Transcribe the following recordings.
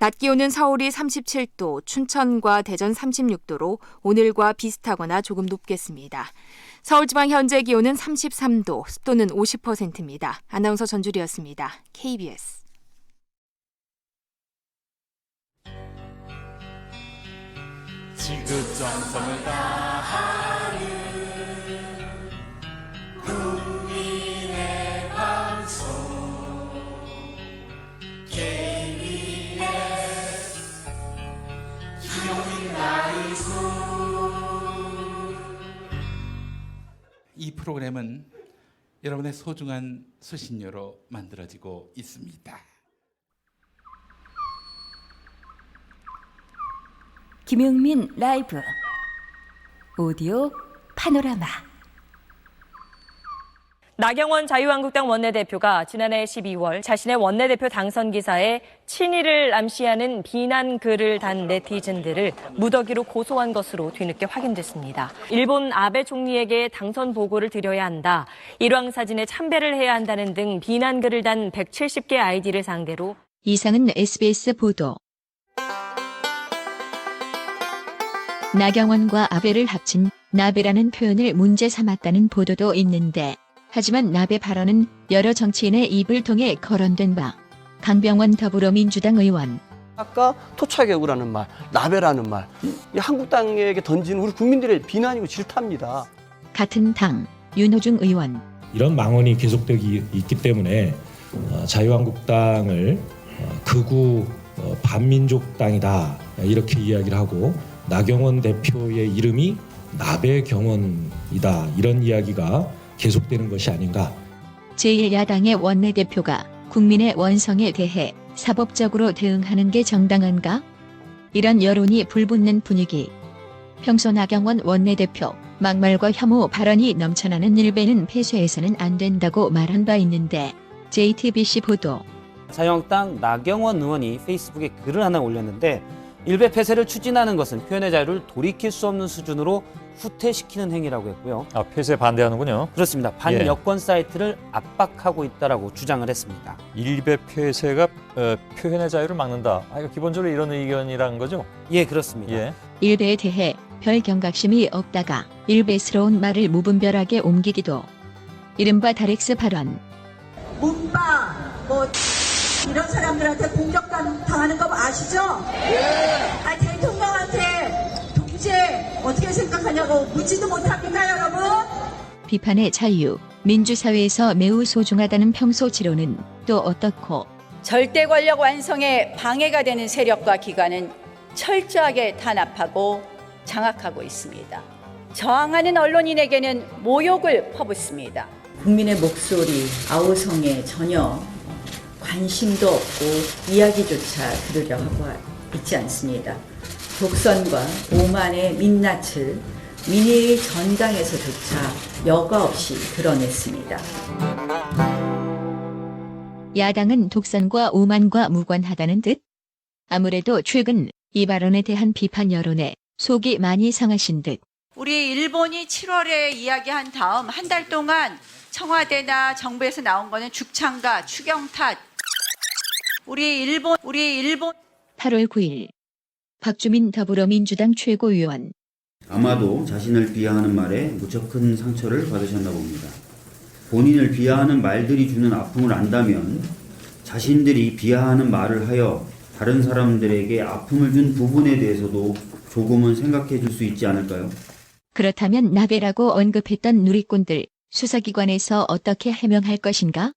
낮 기온은 서울이 37도, 춘천과 대전 36도로 오늘과 비슷하거나 조금 높겠습니다. 서울지방 현재 기온은 33도, 습도는 50%입니다. 아나운서 전주리였습니다. KBS. 지구정성을 다하는 국민의 방송 KBS 김용민 라이브. 이 프로그램은 여러분의 소중한 수신료로 만들어지고 있습니다. 김용민 라이브 오디오 파노라마. 나경원 자유한국당 원내대표가 지난해 12월 자신의 원내대표 당선 기사에 친일을 암시하는 비난 글을 단 네티즌들을 무더기로 고소한 것으로 뒤늦게 확인됐습니다. 일본 아베 총리에게 당선 보고를 드려야 한다, 일왕 사진에 참배를 해야 한다는 등 비난 글을 단 170개 아이디를 상대로. 이상은 SBS 보도. 나경원과 아베를 합친 나베라는 표현을 문제 삼았다는 보도도 있는데, 하지만 나베 발언은 여러 정치인의 입을 통해 거론된 바. 강병원 더불어민주당 의원. 아까 토착여구라는 말, 나베라는 말, 이 한국당에게 던지는 우리 국민들의 비난이고 질타입니다. 같은 당 윤호중 의원. 이런 망언이 계속되기 있기 때문에 자유한국당을 극우 반민족당이다 이렇게 이야기를 하고, 나경원 대표의 이름이 나배경원이다 이런 이야기가 계속되는 것이 아닌가. 제1야당의 원내대표가 국민의 원성에 대해 사법적으로 대응하는 게 정당한가? 이런 여론이 불붙는 분위기. 평소 나경원 원내대표 막말과 혐오 발언이 넘쳐나는 일베는 폐쇄해서는 안 된다고 말한 바 있는데, JTBC 보도. 자유한국당 나경원 의원이 페이스북에 글을 하나 올렸는데, 일베 폐쇄를 추진하는 것은 표현의 자유를 돌이킬 수 없는 수준으로 후퇴시키는 행위라고 했고요. 폐쇄 반대하는군요. 그렇습니다. 반여권 사이트를 압박하고 있다라고 주장을 했습니다. 일베 폐쇄가 표현의 자유를 막는다. 이거 기본적으로 이런 의견이라는 거죠? 예, 그렇습니다. 예. 일베에 대해 별 경각심이 없다가 일베스러운 말을 무분별하게 옮기기도. 이른바 다렉스 발언. 문바, 이런 사람들한테 공격감 당하는 거 아시죠? 아, 대통령한테 독재 어떻게 생각하냐고 묻지도 못합니까, 여러분? 비판의 자유, 민주사회에서 매우 소중하다는 평소 지론은 또 어떻고? 절대 권력 완성에 방해가 되는 세력과 기관은 철저하게 탄압하고 장악하고 있습니다. 저항하는 언론인에게는 모욕을 퍼붓습니다. 국민의 목소리, 아우성에 전혀 관심도 없고 이야기조차 들으려 하고 있지 않습니다. 독선과 오만의 민낯을 민의의 전당에서조차 여과 없이 드러냈습니다. 야당은 독선과 오만과 무관하다는 듯? 아무래도 최근 이 발언에 대한 비판 여론에 속이 많이 상하신 듯. 우리 일본이 7월에 이야기한 다음 한 달 동안 청와대나 정부에서 나온 거는 죽창과 추경 탓. 우리 일본 8월 9일 박주민 더불어민주당 최고위원. 아마도 자신을 비하하는 말에 무척 큰 상처를 받으셨나 봅니다. 본인을 비하하는 말들이 주는 아픔을 안다면 자신들이 비하하는 말을 하여 다른 사람들에게 아픔을 준 부분에 대해서도 조금은 생각해 줄 수 있지 않을까요? 그렇다면 나베라고 언급했던 누리꾼들, 수사기관에서 어떻게 해명할 것인가?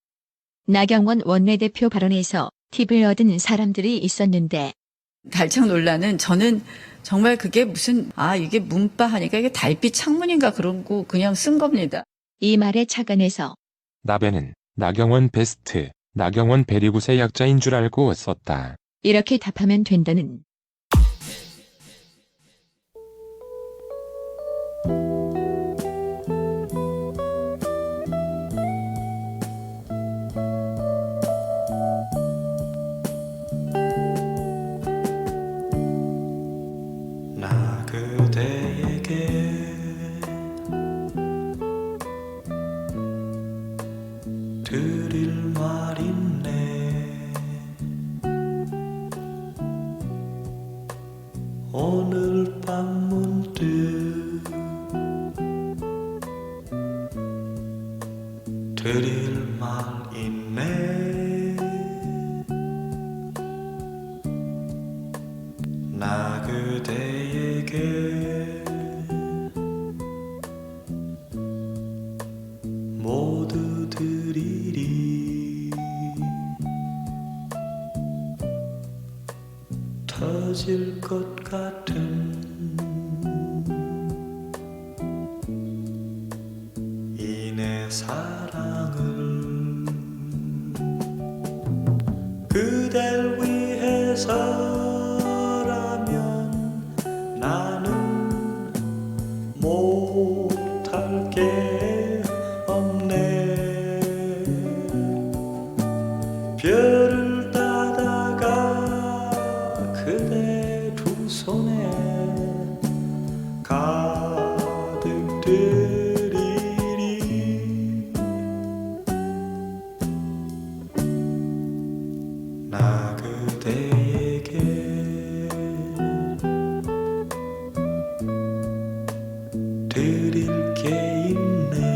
나경원 원내대표 발언에서 팁을 얻은 사람들이 있었는데. 갈창 논란은 저는 정말 그게 무슨 이게 문바 하니까 이게 달빛 창문인가 그런 거 그냥 쓴 겁니다. 이 말에 착안해서 나베는 나경원 베스트, 나경원 베리굿의 약자인 줄 알고 썼다. 이렇게 답하면 된다는. 드릴 말 있네. 오늘 밤 문득 드릴 말 있네. 나 그대에게 모두 드리리. 터질 것 같은 이 내 사랑을 그댈 위해서라면 나는 못할 게 없네. 별을 따다가 그대 두 손에 가득 드리리. 나 그대에게 드릴 게 있네.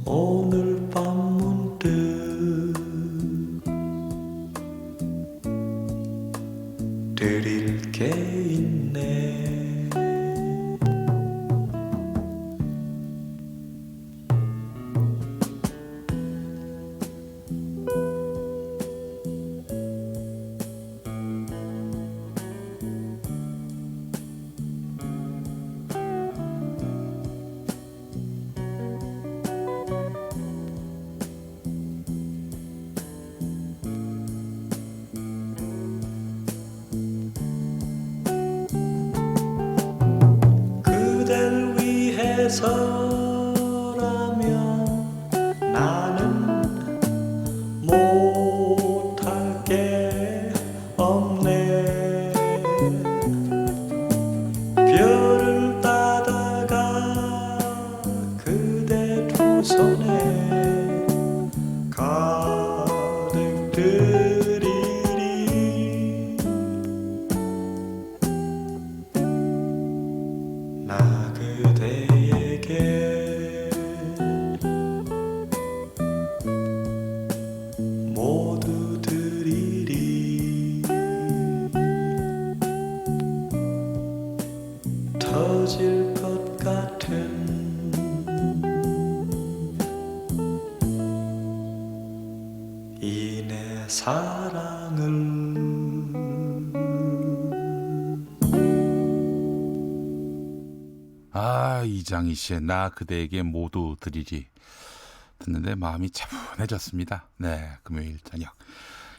오늘 밤 문득 드릴 게 있네. 그댈 위해서라면 나는 못할 게 없네. 별을 따다가 그대 두 손에 가득 드리리. 나 그대에게 모두 드리리. 터질 것 같은 이 내 사랑을 이장희 씨의 나 그대에게 모두 드리리 듣는데 마음이 차분해졌습니다. 네, 금요일 저녁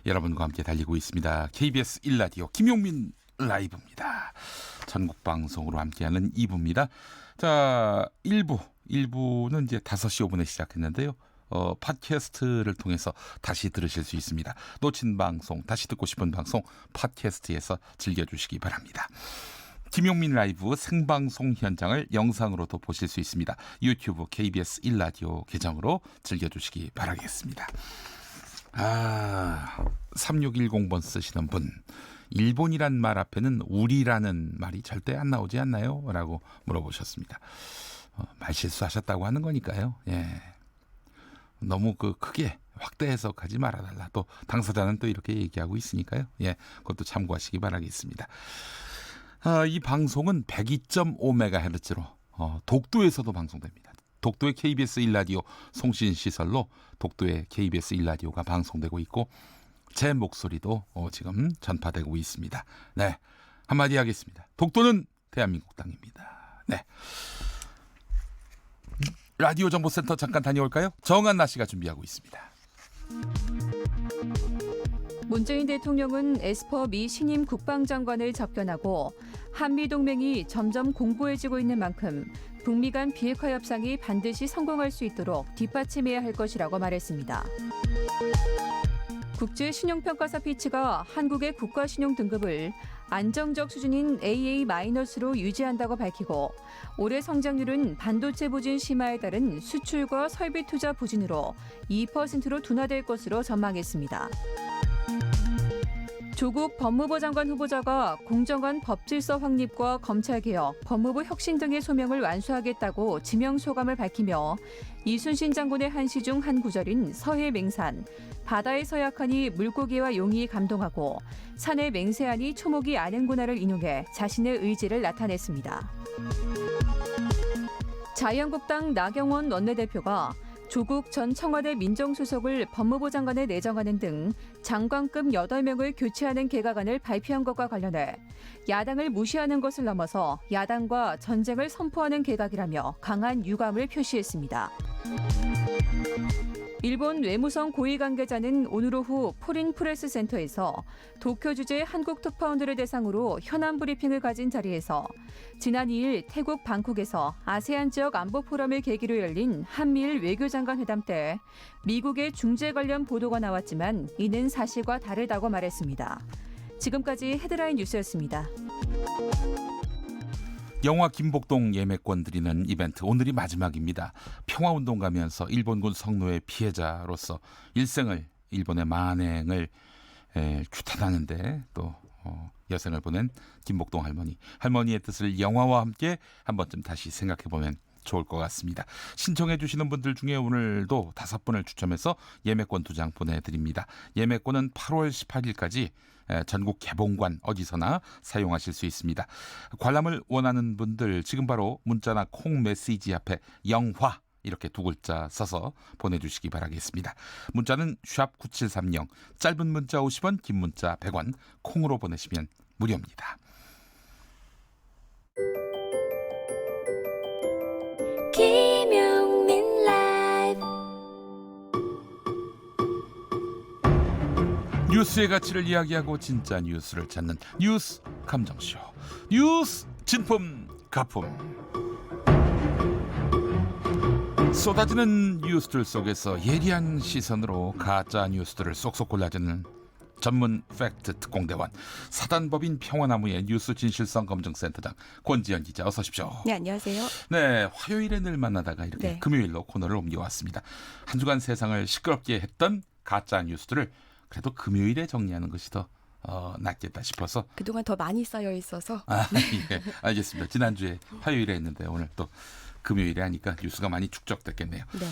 여러분과 함께 달리고 있습니다. KBS 1라디오 김용민 라이브입니다. 전국 방송으로 함께하는 2부입니다. 자, 1부는 이제 5시 5분에 시작했는데요. 팟캐스트를 통해서 다시 들으실 수 있습니다. 놓친 방송, 다시 듣고 싶은 방송 팟캐스트에서 즐겨주시기 바랍니다. 김용민 라이브 생방송 현장을 영상으로도 보실 수 있습니다. 유튜브 KBS 1라디오 계정으로 즐겨주시기 바라겠습니다. 3610번 쓰시는 분, 일본이란 말 앞에는 우리라는 말이 절대 안 나오지 않나요? 라고 물어보셨습니다. 말 실수하셨다고 하는 거니까요. 예. 너무 크게 확대 해석하지 말아달라. 또 당사자는 또 이렇게 얘기하고 있으니까요. 예, 그것도 참고하시기 바라겠습니다. 이 방송은 102.5MHz로 독도에서도 방송됩니다. 독도의 KBS 1라디오 송신시설로 독도의 KBS 1라디오가 방송되고 있고 제 목소리도 지금 전파되고 있습니다. 네, 한마디 하겠습니다. 독도는 대한민국 땅입니다. 네, 라디오 정보센터 잠깐 다녀올까요? 정한나 씨가 준비하고 있습니다. 문재인 대통령은 에스퍼 미 신임 국방장관을 접견하고 한미동맹이 점점 공고해지고 있는 만큼 북미 간 비핵화 협상이 반드시 성공할 수 있도록 뒷받침해야 할 것이라고 말했습니다. 국제신용평가사 피치가 한국의 국가신용 등급을 안정적 수준인 AA-로 유지한다고 밝히고 올해 성장률은 반도체 부진 심화에 따른 수출과 설비 투자 부진으로 2%로 둔화될 것으로 전망했습니다. 조국 법무부 장관 후보자가 공정한 법질서 확립과 검찰개혁, 법무부 혁신 등의 소명을 완수하겠다고 지명소감을 밝히며 이순신 장군의 한시 중 한 구절인 서해 맹산, 바다에서 약하니 물고기와 용이 감동하고 산에 맹세하니 초목이 아는구나를 인용해 자신의 의지를 나타냈습니다. 자유한국당 나경원 원내대표가 조국 전 청와대 민정수석을 법무부 장관에 내정하는 등 장관급 8명을 교체하는 개각안을 발표한 것과 관련해 야당을 무시하는 것을 넘어서 야당과 전쟁을 선포하는 개각이라며 강한 유감을 표시했습니다. 일본 외무성 고위 관계자는 오늘 오후 포린 프레스 센터에서 도쿄 주재 한국 특파원들을 대상으로 현안 브리핑을 가진 자리에서 지난 2일 태국 방콕에서 아세안 지역 안보 포럼을 계기로 열린 한미일 외교장관 회담 때 미국의 중재 관련 보도가 나왔지만 이는 사실과 다르다고 말했습니다. 지금까지 헤드라인 뉴스였습니다. 영화 김복동 예매권 드리는 이벤트 오늘이 마지막입니다. 평화운동 가면서 일본군 성노예 피해자로서 일생을 일본의 만행을 규탄하는데 또 여생을 보낸 김복동 할머니의 뜻을 영화와 함께 한 번쯤 다시 생각해보면 좋을 것 같습니다. 신청해 주시는 분들 중에 오늘도 5분을 추첨해서 예매권 2장 보내드립니다. 예매권은 8월 18일까지 전국 개봉관 어디서나 사용하실 수 있습니다. 관람을 원하는 분들 지금 바로 문자나 콩 메시지 앞에 영화 이렇게 2글자 써서 보내주시기 바라겠습니다. 문자는 샵9730, 짧은 문자 50원, 긴 문자 100원, 콩으로 보내시면 무료입니다. 김용민 라이브 뉴스의 가치를 이야기하고 진짜 뉴스를 찾는 뉴스 감정쇼, 뉴스 진품 가품. 쏟아지는 뉴스들 속에서 예리한 시선으로 가짜 뉴스들을 쏙쏙 골라주는 전문 팩트 특공대원, 사단법인 평화나무의 뉴스 진실성 검증센터장 권지연 기자, 어서 오십시오. 네, 안녕하세요. 네, 화요일에 늘 만나다가 이렇게 네. 금요일로 코너를 옮겨왔습니다. 한 주간 세상을 시끄럽게 했던 가짜 뉴스들을 그래도 금요일에 정리하는 것이 더 낫겠다 싶어서 그동안 더 많이 쌓여 있어서. 예, 알겠습니다. 지난주에 화요일에 했는데 오늘 또 금요일에 하니까 뉴스가 많이 축적됐겠네요. 네.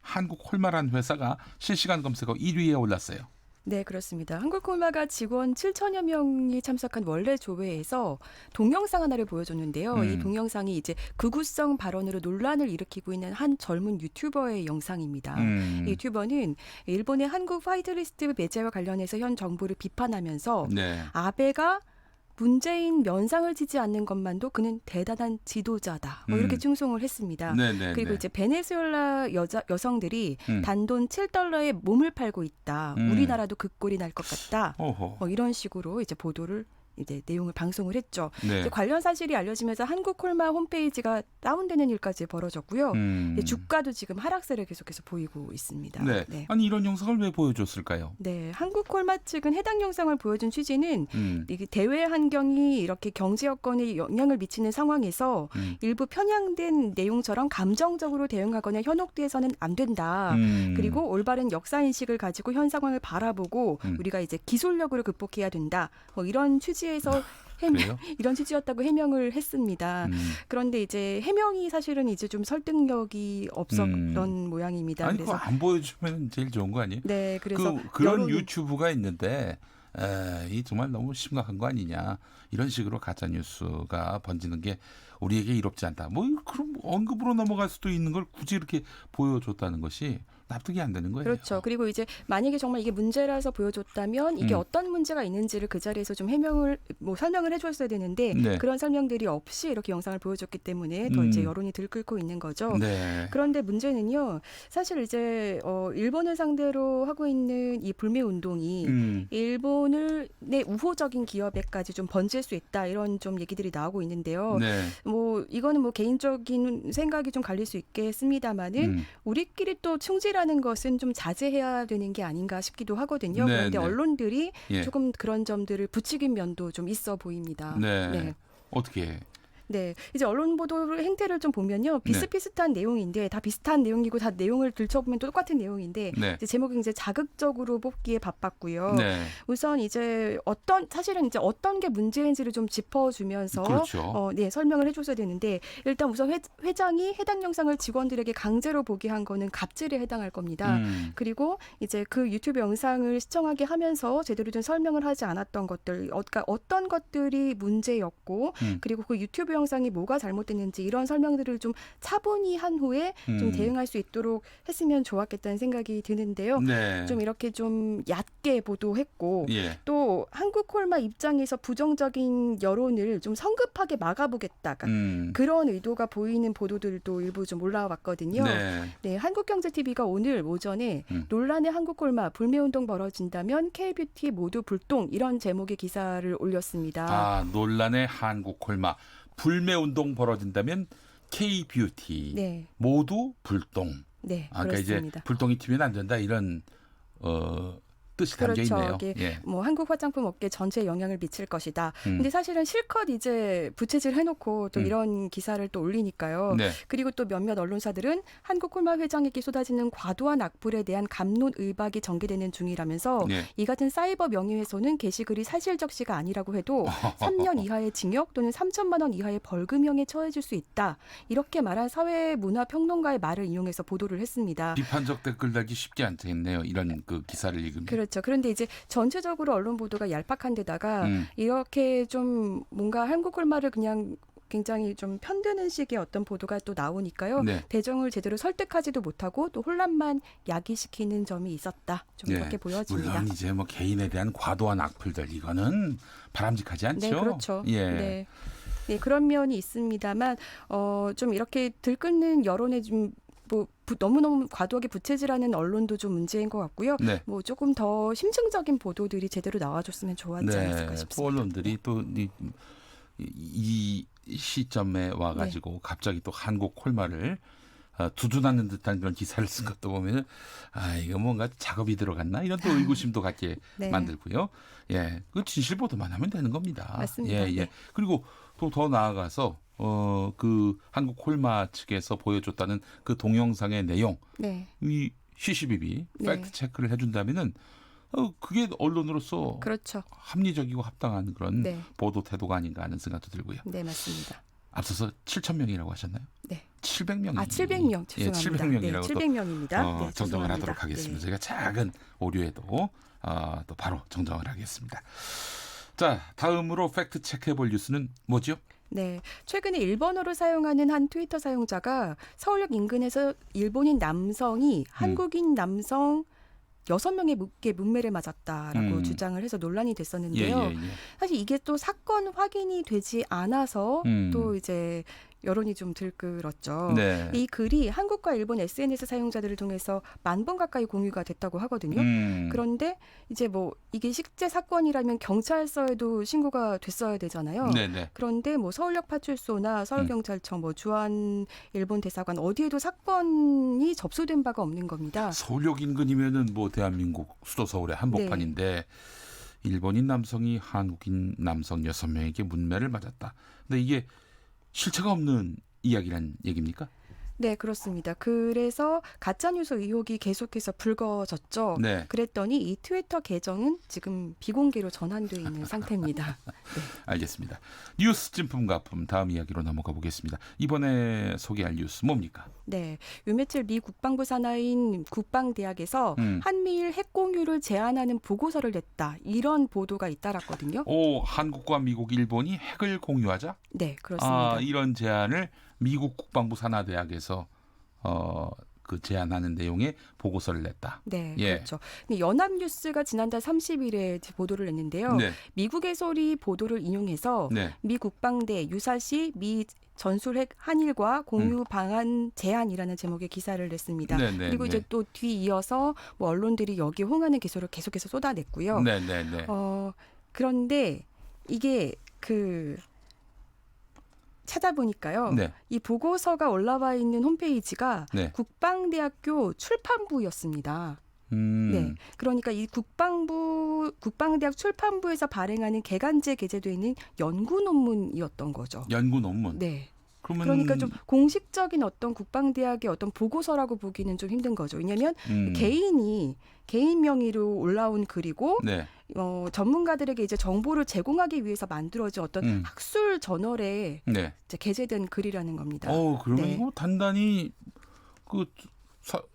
한국콜마란 회사가 실시간 검색어 1위에 올랐어요. 네, 그렇습니다. 한국콜마가 직원 7천여 명이 참석한 원래 조회에서 동영상 하나를 보여줬는데요. 이 동영상이 이제 극우성 발언으로 논란을 일으키고 있는 한 젊은 유튜버의 영상입니다. 이 유튜버는 일본의 한국 화이트리스트 배제와 관련해서 현 정부를 비판하면서 네. 아베가 문재인 면상을 지지 않는 것만도 그는 대단한 지도자다. 이렇게 칭송을 했습니다. 그리고 이제 베네수엘라 여성들이 단돈 $7에 몸을 팔고 있다. 우리나라도 그 꼴이 날 것 같다. 이런 식으로 이제 보도를 이제 내용을 방송을 했죠. 네. 이제 관련 사실이 알려지면서 한국콜마 홈페이지가 다운되는 일까지 벌어졌고요. 주가도 지금 하락세를 계속해서 보이고 있습니다. 네. 네. 아니 이런 영상을 왜 보여줬을까요? 네, 한국콜마 측은 해당 영상을 보여준 취지는 이게 대외 환경이 이렇게 경제 여건에 영향을 미치는 상황에서 일부 편향된 내용처럼 감정적으로 대응하거나 현혹돼서는 안 된다. 그리고 올바른 역사 인식을 가지고 현 상황을 바라보고 우리가 이제 기술력으로 극복해야 된다. 이런 취지에서 이런 취지였다고 해명을 했습니다. 그런데 이제 해명이 사실은 이제 좀 설득력이 없었던 모양입니다. 아니, 그래서 그거 안 보여주면 제일 좋은 거 아니에요? 네, 그래서 그런 유튜브가 있는데 이 정말 너무 심각한 거 아니냐, 이런 식으로 가짜 뉴스가 번지는 게 우리에게 이롭지 않다. 뭐 그럼 언급으로 넘어갈 수도 있는 걸 굳이 이렇게 보여줬다는 것이 납득이 안 되는 거예요. 그렇죠. 그리고 이제 만약에 정말 이게 문제라서 보여줬다면 이게 어떤 문제가 있는지를 그 자리에서 좀 설명을 해줬어야 되는데 네. 그런 설명들이 없이 이렇게 영상을 보여줬기 때문에 더 이제 여론이 들끓고 있는 거죠. 네. 그런데 문제는요, 사실 이제 일본을 상대로 하고 있는 이 불매 운동이 일본을 내 우호적인 기업에까지 좀 번질 수 있다, 이런 좀 얘기들이 나오고 있는데요. 네. 뭐 이거는 뭐 개인적인 생각이 좀 갈릴 수 있겠습니다만은 우리끼리 또 충질하는 것은 좀 자제해야 되는 게 아닌가 싶기도 하거든요. 네, 그런데 네. 언론들이 예. 조금 그런 점들을 부추긴 면도 좀 있어 보입니다. 네. 네. 어떻게? 네, 이제 언론 보도 행태를 좀 보면요, 비슷비슷한 내용인데 다 비슷한 내용이고 다 내용을 들춰보면 또 똑같은 내용인데 네. 이제 제목이 이제 자극적으로 뽑기에 바빴고요. 네. 우선 이제 사실은 이제 어떤 게 문제인지를 좀 짚어주면서 그렇죠. 네, 설명을 해줘야 되는데 일단 우선 회장이 해당 영상을 직원들에게 강제로 보게 한 거는 갑질에 해당할 겁니다. 그리고 이제 그 유튜브 영상을 시청하게 하면서 제대로 된 설명을 하지 않았던 것들, 그러니까 어떤 것들이 문제였고 그리고 그 유튜브 영상이 뭐가 잘못됐는지 이런 설명들을 좀 차분히 한 후에 좀 대응할 수 있도록 했으면 좋았겠다는 생각이 드는데요. 네. 좀 이렇게 좀 얕게 보도했고 예. 또 한국콜마 입장에서 부정적인 여론을 좀 성급하게 막아보겠다. 그런 의도가 보이는 보도들도 일부 좀 올라왔거든요. 네. 네, 한국경제TV가 오늘 오전에 논란의 한국콜마 불매운동 벌어진다면 K뷰티 모두 불똥 이런 제목의 기사를 올렸습니다. 아, 논란의 한국콜마 불매운동 벌어진다면 K뷰티 네. 모두 불똥. 네, 그러니까 그렇습니다. 이제 불똥이 튀면 안 된다 이런 뜻이 담겨 그렇죠. 있네요. 이게 예. 뭐 한국 화장품 업계 전체에 영향을 미칠 것이다. 근데 사실은 실컷 이제 부채질 해놓고 또 이런 기사를 또 올리니까요. 네. 그리고 또 몇몇 언론사들은 한국콜마 회장에게 쏟아지는 과도한 악플에 대한 감론을박이 전개되는 중이라면서 네. 이 같은 사이버 명예훼손은 게시글이 사실적시가 아니라고 해도 3년 이하의 징역 또는 3천만 원 이하의 벌금형에 처해질 수 있다. 이렇게 말한 사회문화평론가의 말을 인용해서 보도를 했습니다. 비판적 댓글 달기 쉽지 않겠네요. 이런 그 기사를 읽으면. 그렇죠. 그런데 이제 전체적으로 언론 보도가 얄팍한 데다가 이렇게 좀 뭔가 한국콜마를 그냥 굉장히 좀 편드는 식의 어떤 보도가 또 나오니까요. 네. 대중을 제대로 설득하지도 못하고 또 혼란만 야기시키는 점이 있었다. 좀 이렇게 보여집니다. 물론 이제 뭐 개인에 대한 과도한 악플들 이거는 바람직하지 않죠. 네, 그렇죠. 예. 네. 네, 그런 면이 있습니다만 좀 이렇게 들끓는 여론에 좀 너무너무 과도하게 부채질하는 언론도 좀 문제인 것 같고요. 네. 뭐 조금 더 심층적인 보도들이 제대로 나와줬으면 좋았지 않았을까 싶습니다. 또 언론들이 또 이 시점에 와가지고 갑자기 또 한국 콜마를 두둔하는 듯한 그런 기사를 쓴 것도 보면 이거 뭔가 작업이 들어갔나 이런 또 의구심도 갖게 네. 만들고요. 예, 그 진실 보도만 하면 되는 겁니다. 맞습니다. 예, 예. 네. 그리고 또 더 나아가서 그 한국 콜마 측에서 보여줬다는 그 동영상의 내용, 네. 이 CCBB 팩트 체크를 해준다면은 그게 언론으로서 그렇죠. 합리적이고 합당한 그런 네. 보도 태도가 아닌가 하는 생각도 들고요. 네, 맞습니다. 앞서서 7,000명이라고 하셨나요? 네. 700명이. 700명 죄송합니다. 예, 700명이라고 네, 700명입니다. 네, 정정을 하도록 하겠습니다. 네. 저희가 작은 오류에도 또 바로 정정을 하겠습니다. 자, 다음으로 팩트 체크해볼 뉴스는 뭐죠? 네, 최근에 일본어를 사용하는 한 트위터 사용자가 서울역 인근에서 일본인 남성이 한국인 남성 6명에게 문매를 맞았다라고 주장을 해서 논란이 됐었는데요. 사실 이게 또 사건 확인이 되지 않아서 또 이제 여론이 좀 들끓었죠. 네. 이 글이 한국과 일본 SNS 사용자들을 통해서 10,000번 가까이 공유가 됐다고 하거든요. 그런데 이제 뭐 이게 실제 사건이라면 경찰서에도 신고가 됐어야 되잖아요. 네네. 그런데 뭐 서울역 파출소나 서울경찰청, 뭐 주한 일본 대사관 어디에도 사건이 접수된 바가 없는 겁니다. 서울역 인근이면은 뭐 대한민국 수도 서울의 한복판인데 일본인 남성이 한국인 남성 6명에게 문매를 맞았다. 근데 이게 실체가 없는 이야기란 얘기입니까? 네, 그렇습니다. 그래서 가짜뉴스 의혹이 계속해서 불거졌죠. 네. 그랬더니 이 트위터 계정은 지금 비공개로 전환되어 있는 상태입니다. 네. 알겠습니다. 뉴스 찜품가품 다음 이야기로 넘어가 보겠습니다. 이번에 소개할 뉴스 뭡니까? 네, 요 며칠 미 국방부 산하인 국방대학에서 한미일 핵공유를 제한하는 보고서를 냈다. 이런 보도가 잇따랐거든요. 한국과 미국, 일본이 핵을 공유하자? 네, 그렇습니다. 이런 제안을 미국 국방부 산하대학에서 그 제안하는 내용의 보고서를 냈다. 네, 예. 그렇죠. 연합뉴스가 지난달 30일에 보도를 냈는데요. 네. 미국의 소리 보도를 인용해서 네. 미 국방대 유사시 미 전술핵 한일과 공유 방안 제안이라는 제목의 기사를 냈습니다. 네, 네, 그리고 네. 이제 또 뒤이어서 뭐 언론들이 여기에 홍하는 기소를 계속해서 쏟아냈고요. 네, 네, 네. 그런데 이게 찾아보니까요. 네. 이 보고서가 올라와 있는 홈페이지가 네. 국방대학교 출판부였습니다. 네, 그러니까 이 국방대학 출판부에서 발행하는 개간지에 게재되어 있는 연구 논문이었던 거죠. 연구 논문. 네. 그러면 그러니까 좀 공식적인 어떤 국방대학의 어떤 보고서라고 보기는 좀 힘든 거죠. 왜냐하면 개인 명의로 올라온 글이고 네. 전문가들에게 이제 정보를 제공하기 위해서 만들어진 어떤 학술 저널에 네. 이제 게재된 글이라는 겁니다. 그러면 네. 이거 단단히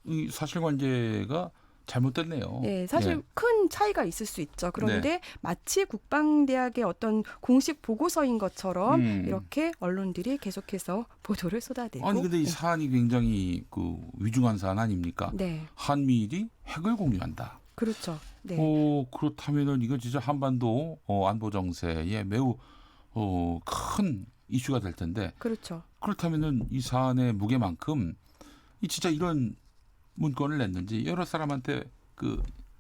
이 사실관계가 잘못됐네요. 네, 사실 큰 차이가 있을 수 있죠. 그런데 마치 국방대학의 어떤 공식 보고서인 것처럼 이렇게 언론들이 계속해서 보도를 쏟아내고. 아니 근데 이 사안이 굉장히 위중한 사안 아닙니까? 네. 한미일이 핵을 공유한다. 그렇죠. 네. 그렇다면은 이거 진짜 한반도 안보 정세에 매우 큰 이슈가 될 텐데. 그렇죠. 그렇다면은 이 사안의 무게만큼 이 진짜 이런 문건을 냈는지 여러 사람한테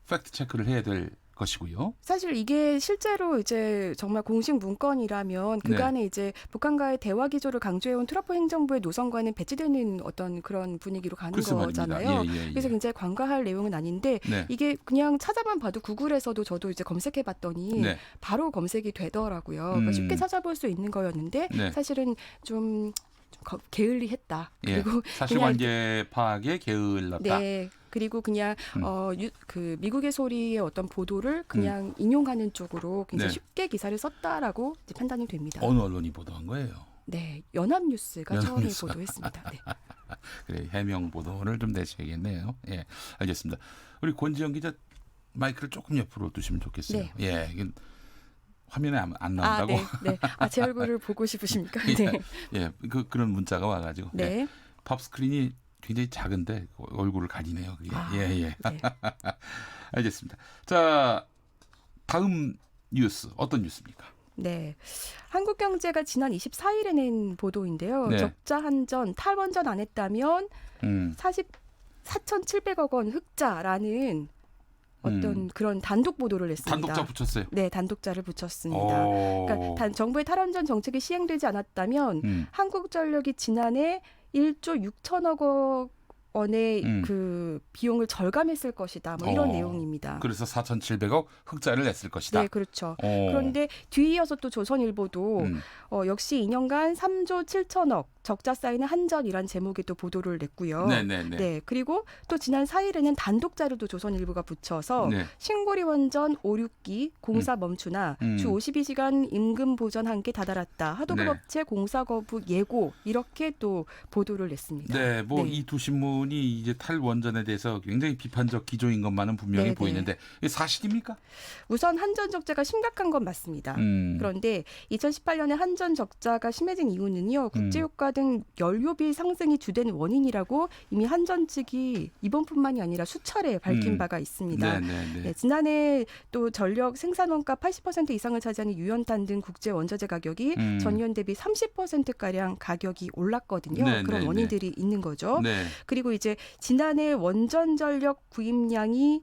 팩트 체크를 해야 될 것이고요. 사실 이게 실제로 이제 정말 공식 문건이라면 그간에 이제 북한과의 대화 기조를 강조해온 트럼프 행정부의 노선과는 배치되는 어떤 그런 분위기로 가는 거잖아요. 그래서 굉장히 관과할 내용은 아닌데 이게 그냥 찾아만 봐도 구글에서도 저도 이제 검색해봤더니 바로 검색이 되더라고요. 그러니까 쉽게 찾아볼 수 있는 거였는데 사실은 좀 게을리했다. 그리고 사실관계 파악에 게을렀다. 네. 그리고 그냥 미국의 소리의 어떤 보도를 그냥 인용하는 쪽으로 굉장히 쉽게 기사를 썼다라고 이제 판단이 됩니다. 어느 언론이 보도한 거예요? 네, 연합뉴스가 처음에 보도했습니다. 네. 그래, 해명 보도를 좀 내셔야겠네요. 예, 알겠습니다. 우리 권지영 기자 마이크를 조금 옆으로 두시면 좋겠어요. 네. 예, 이게 화면에 안 나온다고. 네. 제 얼굴을 보고 싶으십니까? 네. 예, 그런 문자가 와가지고. 네. 팝 스크린이 굉장히 작은데 얼굴을 가리네요. 그게. 예. 네. 알겠습니다. 자, 다음 뉴스 어떤 뉴스입니까? 네. 한국경제가 지난 24일에 낸 보도인데요. 적자 한전, 탈원전 안 했다면 4,700억 원 흑자라는 어떤 그런 단독 보도를 냈습니다. 단독자 붙였어요? 네, 단독자를 붙였습니다. 그러니까 정부의 탈원전 정책이 시행되지 않았다면 한국전력이 지난해 1조 6천억 원의 그 비용을 절감했을 것이다. 뭐 이런 내용입니다. 그래서 4,700억 흑자를 냈을 것이다. 네, 그렇죠. 그런데 뒤이어서 또 조선일보도 역시 2년간 3조 7천억 적자 쌓이는 한전이란 제목의 또 보도를 냈고요. 네, 그리고 또 지난 4일에는 단독자료도 조선일보가 붙여서 신고리 원전 5, 6기 공사 멈추나 주 52시간 임금 보전 한계 다다랐다. 하도급 업체 공사 거부 예고 이렇게 또 보도를 냈습니다. 네, 뭐 이 두 신문이 이제 탈원전에 대해서 굉장히 비판적 기조인 것만은 분명히 보이는데 이게 사실입니까? 우선 한전 적자가 심각한 건 맞습니다. 그런데 2018년에 한전 적자가 심해진 이유는요. 국제유가 등 연료비 상승이 주된 원인이라고 이미 한전 측이 이번뿐만이 아니라 수차례 밝힌 바가 있습니다. 네, 지난해 또 전력 생산 원가 80% 이상을 차지하는 유연탄 등 국제 원자재 가격이 전년 대비 30%가량 가격이 올랐거든요. 그런 원인들이 있는 거죠. 그리고 이제 지난해 원전 전력 구입량이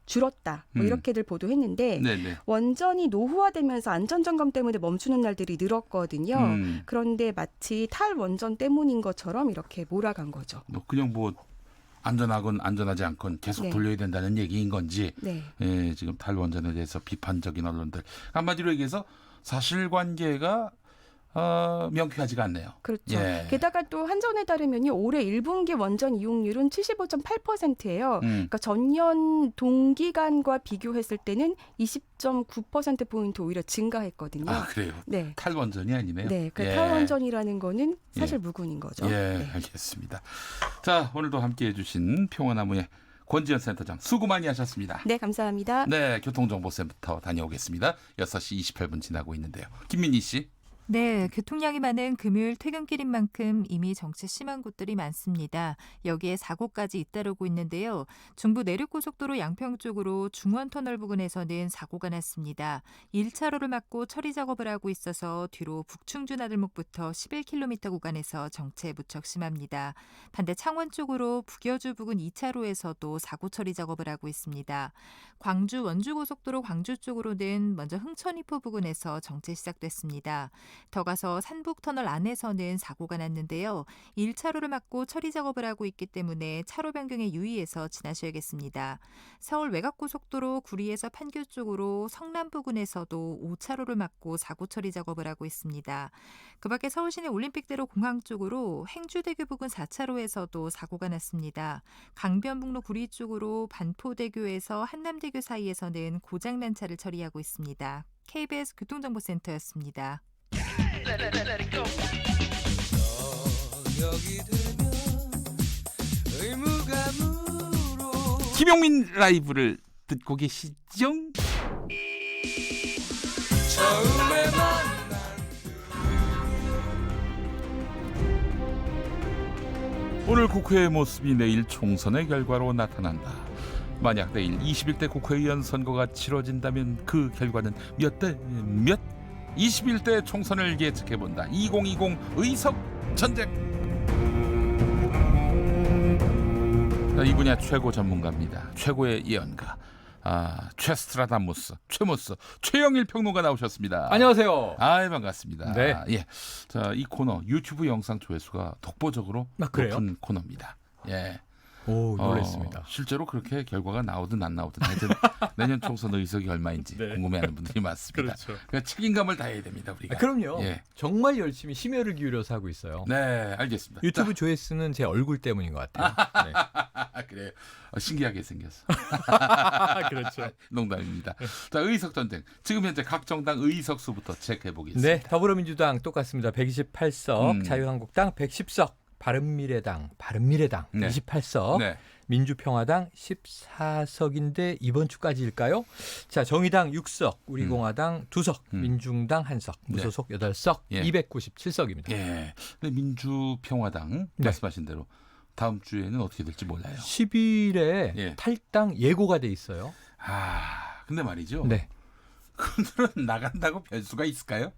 줄었다. 뭐 이렇게들 보도했는데 원전이 노후화되면서 안전점검 때문에 멈추는 날들이 늘었거든요. 그런데 마치 탈원전 때문인 것처럼 이렇게 몰아간 거죠. 그냥 뭐 안전하건 안전하지 않건 계속 돌려야 된다는 얘기인 건지 예, 지금 탈원전에 대해서 비판적인 언론들. 한마디로 얘기해서 사실관계가 명쾌하지가 않네요. 그렇죠. 게다가 또 한전에 따르면요. 올해 1분기 원전 이용률은 75.8%예요. 그러니까 전년 동기간과 비교했을 때는 20.9%포인트 오히려 증가했거든요. 아, 그래요? 네. 탈원전이 아니네요. 네. 그러니까 탈원전이라는 거는 사실 무근인 거죠. 알겠습니다. 자, 오늘도 함께해 주신 평화나무의 권지연 센터장 수고 많이 하셨습니다. 네, 감사합니다. 네, 교통정보센터 다녀오겠습니다. 6시 28분 지나고 있는데요. 김민희 씨. 네, 교통량이 많은 금요일 퇴근길인 만큼 이미 정체 심한 곳들이 많습니다. 여기에 사고까지 잇따르고 있는데요. 중부 내륙고속도로 양평 쪽으로 중원터널 부근에서는 사고가 났습니다. 1차로를 막고 처리 작업을 하고 있어서 뒤로 북충주 나들목부터 11km 구간에서 정체 무척 심합니다. 반대 창원 쪽으로 북여주 부근 2차로에서도 사고 처리 작업을 하고 있습니다. 광주 원주고속도로 광주 쪽으로는 먼저 흥천이포 부근에서 정체 시작됐습니다. 더 가서 산북터널 안에서는 사고가 났는데요. 1차로를 막고 처리 작업을 하고 있기 때문에 차로 변경에 유의해서 지나셔야겠습니다. 서울 외곽고속도로 구리에서 판교 쪽으로 성남 부근에서도 5차로를 막고 사고 처리 작업을 하고 있습니다. 그 밖에 서울시내 올림픽대로 공항 쪽으로 행주대교 부근 4차로에서도 사고가 났습니다. 강변북로 구리 쪽으로 반포대교에서 한남대교 사이에서는 고장난 차를 처리하고 있습니다. KBS 교통정보센터였습니다. 김용민 라이브를 듣고 계시죠? 오늘 국회의 모습이 내일 총선의 결과로 나타난다. 만약 내일 21대 국회의원 선거가 치러진다면 그 결과는 몇 대 몇? 21대 총선을 예측해본다. 2020 의석 전쟁. 이 분야 최고 전문가입니다. 최고의 예언가. 최스트라다무스, 최모스, 최영일 평론가 나오셨습니다. 안녕하세요. 반갑습니다. 네. 예. 자, 이 코너 유튜브 영상 조회수가 독보적으로 높은 코너입니다. 예. 오, 놀랐습니다. 실제로 그렇게 결과가 나오든 안 나오든 내년 총선 의석이 얼마인지 네. 궁금해하는 분들이 많습니다. 그렇죠. 그러니까 책임감을 다해야 됩니다, 우리가. 그럼요. 예. 정말 열심히 심혈을 기울여서 하고 있어요. 네, 알겠습니다. 유튜브 조회수는 제 얼굴 때문인 것 같아요. 네. 그래요. 신기하게 생겼어. 그렇죠. 농담입니다. 자, 의석 전쟁. 지금 현재 각 정당 의석 수부터 체크해 보겠습니다. 네, 더불어민주당 똑같습니다. 128석, 자유한국당 110석, 바른미래당 네. 28석, 네. 민주평화당 14석인데 이번 주까지일까요? 자, 정의당 6석, 우리공화당 2석, 민중당 1석, 무소속 8석, 예. 297석입니다. 예. 근데 민주평화당 말씀하신 대로 다음 주에는 어떻게 될지 몰라요. 10일에 탈당 예고가 돼 있어요. 근데 말이죠. 네. 그들은 나간다고 변수가 있을까요?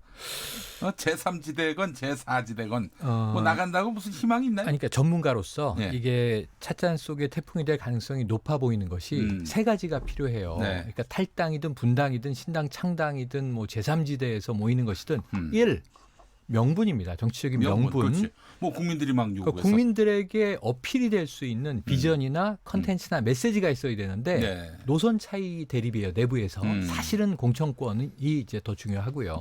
제3지대건 제4지대건 뭐 나간다고 무슨 희망이 있나요? 그러니까 전문가로서 이게 찻잔 속에 태풍이 될 가능성이 높아 보이는 것이 세 가지가 필요해요. 네. 그러니까 탈당이든 분당이든 신당 창당이든 뭐 제3지대에서 모이는 것이든 1. 명분입니다. 정치적인 명분. 그렇지. 뭐 국민들이 막 요구해서. 국민들에게 어필이 될 수 있는 비전이나 컨텐츠나 메시지가 있어야 되는데 노선 차이 대립이에요. 내부에서. 사실은 공천권이 이제 더 중요하고요.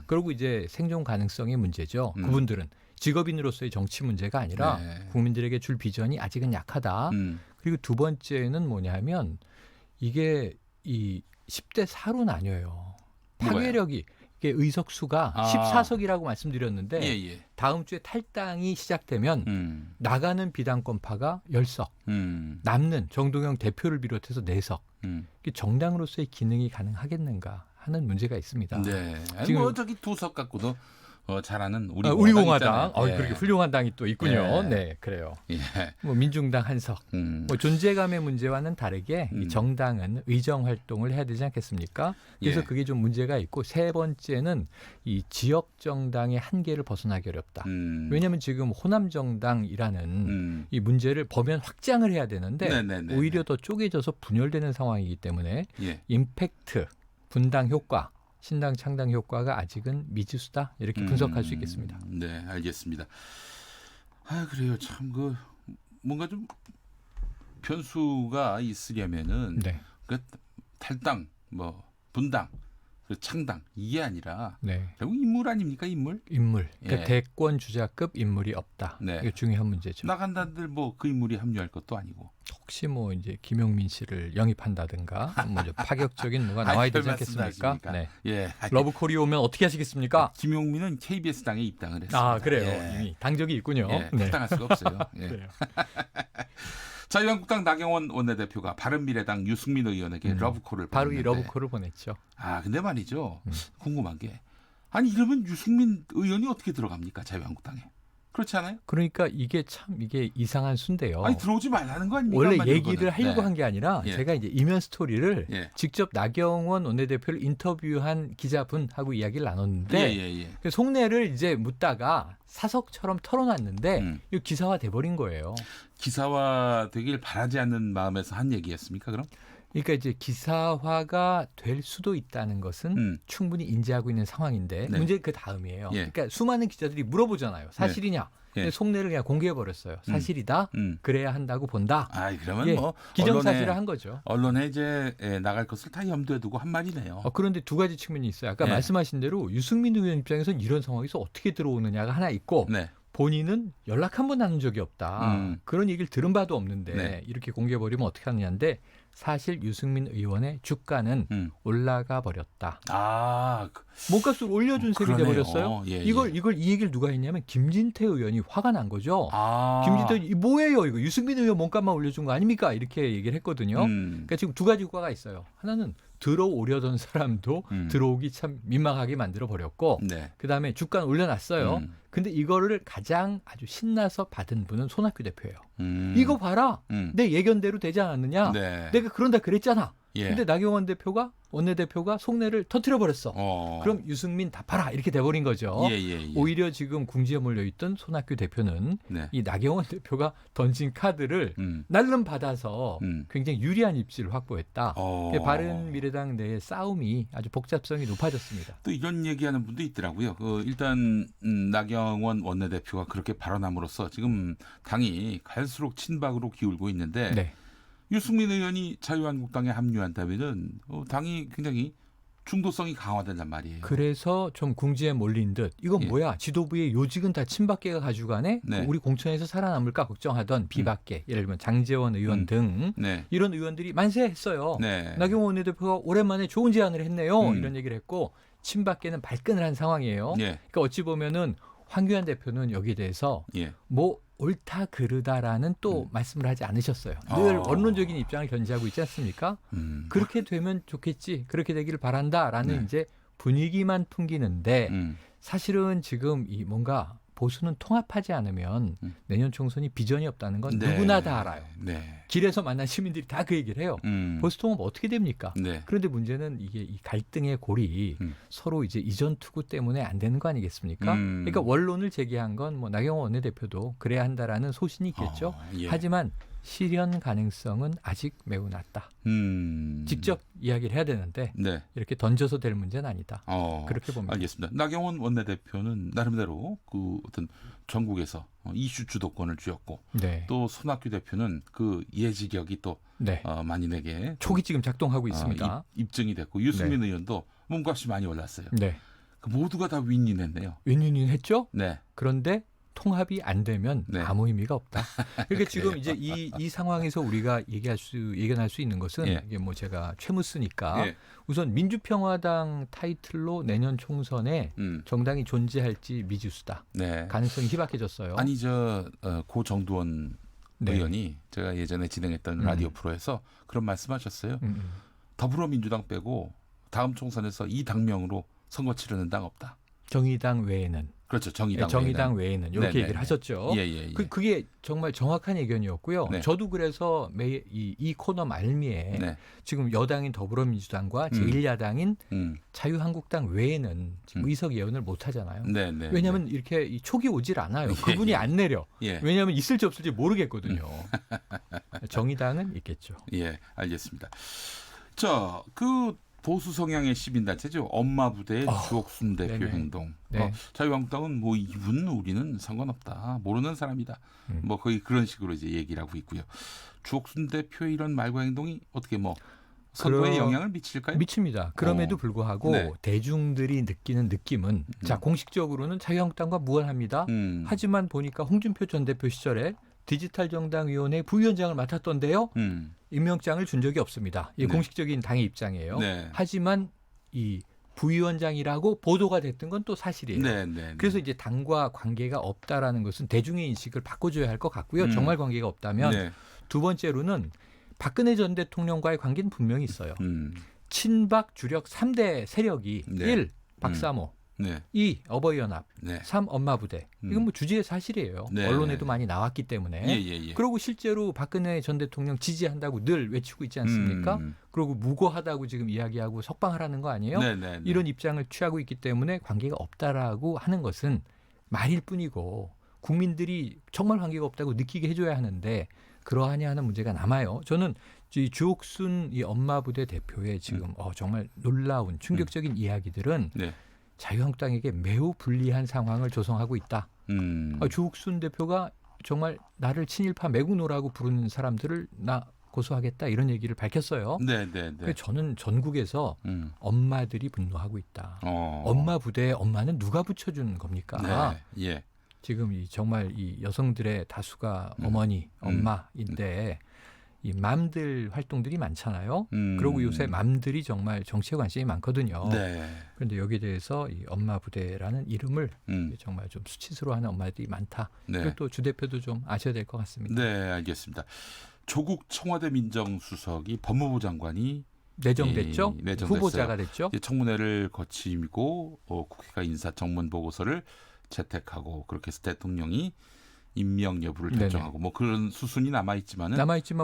그리고 이제 생존 가능성의 문제죠. 그분들은 직업인으로서의 정치 문제가 아니라 국민들에게 줄 비전이 아직은 약하다. 그리고 두 번째는 뭐냐면 이게 이 10대 4로 나뉘어요. 파괴력이 이게 의석수가 14석이라고 말씀드렸는데 다음 주에 탈당이 시작되면 나가는 비당권파가 10석, 남는 정동영 대표를 비롯해서 4석. 이게 정당으로서의 기능이 가능하겠는가 하는 문제가 있습니다. 네. 지금 뭐 저기 2석 갖고도 잘하는 우리공화당. 그렇게 훌륭한 당이 또 있군요. 네, 그래요. 뭐 민중당 1석. 뭐 존재감의 문제와는 다르게 이 정당은 의정 활동을 해야 되지 않겠습니까? 그래서 그게 좀 문제가 있고 세 번째는 이 지역 정당의 한계를 벗어나기 어렵다. 왜냐하면 지금 호남 정당이라는 이 문제를 범연 확장을 해야 되는데 오히려 더 쪼개져서 분열되는 상황이기 때문에 임팩트, 분당 효과, 신당 창당 효과가 아직은 미지수다 이렇게 분석할 수 있겠습니다. 네, 알겠습니다. 그래요. 참 뭔가 좀 변수가 있으려면은 그 탈당, 뭐 분당, 그 창당 이게 아니라 결국 인물 아닙니까? 인물. 그러니까 대권 주자급 인물이 없다. 이게 중요한 문제죠. 나간다들 뭐 그 인물이 합류할 것도 아니고. 혹시 뭐 이제 김용민 씨를 영입한다든가 뭐 파격적인 뭐가 나와야 되지 않겠습니까? 네. 러브콜이 오면 어떻게 하시겠습니까? 김용민은 KBS 당에 입당을 했습니다. 그래요. 이미 당적이 있군요. 탈당할 수가 없어요. 자유한국당 나경원 원내대표가 바른미래당 유승민 의원에게 러브콜을 바로 이 러브콜을 보냈죠. 근데 말이죠. 궁금한 게 이러면 유승민 의원이 어떻게 들어갑니까? 자유한국당에. 그렇지 않아요? 그러니까 이게 이상한 순데요. 들어오지 말라는 거 아닙니까? 원래 얘기를 하려고 한 게 아니라 제가 이제 이면 스토리를 직접 나경원 원내대표를 인터뷰한 기자분하고 이야기를 나눴는데 그 속내를 이제 묻다가 사석처럼 털어놨는데 이 기사화 돼버린 거예요. 기사화 되길 바라지 않는 마음에서 한 얘기였습니까? 그럼? 그러니까 이제 기사화가 될 수도 있다는 것은 충분히 인지하고 있는 상황인데 네. 문제는 그 다음이에요. 예. 그러니까 수많은 기자들이 물어보잖아요. 사실이냐? 예. 근데 속내를 그냥 공개해 버렸어요. 사실이다. 그래야 한다고 본다. 아, 그러면 예, 뭐 기정사실을 한 거죠. 언론에 이제 나갈 것을 다 염두에 두고 한 말이네요. 그런데 두 가지 측면이 있어요. 아까 예. 말씀하신 대로 유승민 의원 입장에서는 이런 상황에서 어떻게 들어오느냐가 하나 있고 네. 본인은 연락 한 번 나눈 적이 없다. 그런 얘기를 들은 바도 없는데 네. 이렇게 공개해버리면 어떻게 하느냐인데 사실 유승민 의원의 주가는 올라가 버렸다. 몸값을 올려준 셈이 그러네요. 돼버렸어요. 예, 예. 이 얘기를 누가 했냐면 김진태 의원이 화가 난 거죠. 아. 김진태 의원이 뭐예요 이거 유승민 의원 몸값만 올려준 거 아닙니까? 이렇게 얘기를 했거든요. 그러니까 지금 두 가지 효과가 있어요. 하나는 들어오려던 사람도 들어오기 참 민망하게 만들어 버렸고 네. 그다음에 주가는 올려놨어요. 근데 이거를 가장 아주 신나서 받은 분은 손학규 대표예요. 이거 봐라. 내 예견대로 되지 않았느냐. 네. 내가 그런다 그랬잖아. 예. 근데 나경원 대표가 원내대표가 속내를 터뜨려 버렸어. 그럼 유승민 다 팔아 이렇게 돼버린 거죠. 예. 오히려 지금 궁지에 몰려있던 손학규 대표는 네. 이 나경원 대표가 던진 카드를 날름 받아서 굉장히 유리한 입지를 확보했다. 바른미래당 내의 싸움이 아주 복잡성이 높아졌습니다. 또 이런 얘기하는 분도 있더라고요. 일단 나경원 원내대표가 그렇게 발언함으로써 지금 당이 갈수록 친박으로 기울고 있는데 네. 유승민 의원이 자유한국당에 합류한다면은 당이 굉장히 중도성이 강화된단 말이에요. 그래서 좀 궁지에 몰린 듯 이건 예. 뭐야 지도부의 요직은 다 친박계가 가져가네. 네. 우리 공천에서 살아남을까 걱정하던 비박계 예를 들면 장제원 의원 등 네. 이런 의원들이 만세했어요. 네. 나경원 원내대표가 오랜만에 좋은 제안을 했네요. 이런 얘기를 했고 친박계는 발끈을 한 상황이에요. 예. 그러니까 어찌 보면은 황교안 대표는 여기에 대해서 예. 뭐 옳다 그르다라는 또 말씀을 하지 않으셨어요. 늘 원론적인 입장을 견지하고 있지 않습니까? 그렇게 되면 좋겠지. 그렇게 되기를 바란다라는 네. 이제 분위기만 풍기는데 사실은 지금 이 뭔가 보수는 통합하지 않으면 내년 총선이 비전이 없다는 건 네. 누구나 다 알아요. 네. 길에서 만난 시민들이 다 그 얘기를 해요. 보수 통합 어떻게 됩니까? 네. 그런데 문제는 이게 이 갈등의 골이 서로 이제 이전 투구 때문에 안 되는 거 아니겠습니까? 그러니까 원론을 제기한 건 뭐 나경원 원내대표도 그래야 한다라는 소신이 있겠죠. 예. 하지만 실현 가능성은 아직 매우 낮다. 직접 이야기를 해야 되는데 네. 이렇게 던져서 될 문제는 아니다. 그렇게 봅니다. 알겠습니다. 나경원 원내대표는 나름대로 그 어떤 전국에서 이슈 주도권을 쥐었고 네. 또 손학규 대표는 그 예지력이 또 네. 만인에게 촉이 지금 작동하고 있습니다. 입증이 됐고 유승민 네. 의원도 몸값이 많이 올랐어요. 네. 그 모두가 다 윈윈했네요. 윈윈윈 했죠? 네. 그런데 통합이 안 되면 네. 아무 의미가 없다. 그러니까 지금 이제 이 상황에서 우리가 예견할 수 있는 것은 예. 이게 뭐 제가 최무쓰니까 예. 우선 민주평화당 타이틀로 내년 총선에 정당이 존재할지 미지수다. 네. 가능성이 희박해졌어요. 아니 고 정두원 네. 의원이 제가 예전에 진행했던 라디오 프로에서 그런 말씀하셨어요. 더불어민주당 빼고 다음 총선에서 이 당명으로 선거 치르는 당 없다. 정의당 외에는. 그렇죠. 정의당 외에는 이렇게 네네네. 얘기를 하셨죠. 예. 그게 정말 정확한 의견이었고요. 네. 저도 그래서 이 코너 말미에 네. 지금 여당인 더불어민주당과 제1야당인 자유한국당 외에는 지금 의석 예언을 못 하잖아요. 네. 왜냐하면 이렇게 이 촉이 오질 않아요. 그분이 안 내려. 예. 왜냐하면 있을지 없을지 모르겠거든요. 정의당은 있겠죠. 예, 알겠습니다. 자, 그 보수 성향의 시민단체죠. 엄마 부대의 주옥순 대표 네네. 행동. 네. 자유한국당은 뭐 이분 우리는 상관없다. 모르는 사람이다. 뭐 거의 그런 식으로 이제 얘기를 하고 있고요. 주옥순 대표의 이런 말과 행동이 어떻게 뭐 선거에 영향을 미칠까요? 미칩니다. 그럼에도 불구하고 네. 대중들이 느끼는 느낌은 자 공식적으로는 자유한국당과 무관합니다. 하지만 보니까 홍준표 전 대표 시절에 디지털정당위원회 부위원장을 맡았던데요. 임명장을 준 적이 없습니다. 이게 네. 공식적인 당의 입장이에요. 네. 하지만 이 부위원장이라고 보도가 됐던 건 또 사실이에요. 네. 그래서 이제 당과 관계가 없다라는 것은 대중의 인식을 바꿔줘야 할 것 같고요. 정말 관계가 없다면 네. 두 번째로는 박근혜 전 대통령과의 관계는 분명히 있어요. 친박 주력 3대 세력이 네. 1. 박사모 네. 2. 어버이연합 네. 3. 엄마부대. 이건 뭐 주지의 사실이에요. 네. 언론에도 많이 나왔기 때문에. 예. 그리고 실제로 박근혜 전 대통령 지지한다고 늘 외치고 있지 않습니까? 그리고 무고하다고 지금 이야기하고 석방하라는 거 아니에요? 네. 이런 입장을 취하고 있기 때문에 관계가 없다라고 하는 것은 말일 뿐이고 국민들이 정말 관계가 없다고 느끼게 해줘야 하는데 그러하냐 하는 문제가 남아요. 저는 이 주옥순 이 엄마 부대 대표의 지금 정말 놀라운 충격적인 이야기들은 자유한국당에게 매우 불리한 상황을 조성하고 있다. 주옥순 대표가 정말 나를 친일파 매국노라고 부르는 사람들을 나 고소하겠다 이런 얘기를 밝혔어요. 그래서 저는 전국에서 엄마들이 분노하고 있다. 엄마 부대에 엄마는 누가 붙여주는 겁니까? 지금 정말 이 여성들의 다수가 어머니, 엄마인데 이 맘들 활동들이 많잖아요. 그리고 요새 맘들이 정말 정치에 관심이 많거든요. 그런데 여기에 대해서 이 엄마 부대라는 이름을 정말 좀 수치스러워하는 엄마들이 많다. 그리고 또 주 대표도 좀 아셔야 될 것 같습니다. 네, 알겠습니다. 조국 청와대 민정수석이 법무부 장관이 내정됐죠. 후보자가 됐죠. 청문회를 거치고 국회가 인사청문 보고서를 채택하고 그렇게 해서 대통령이 임명 여부를 결정하고 뭐 그런 수순이 남아있지만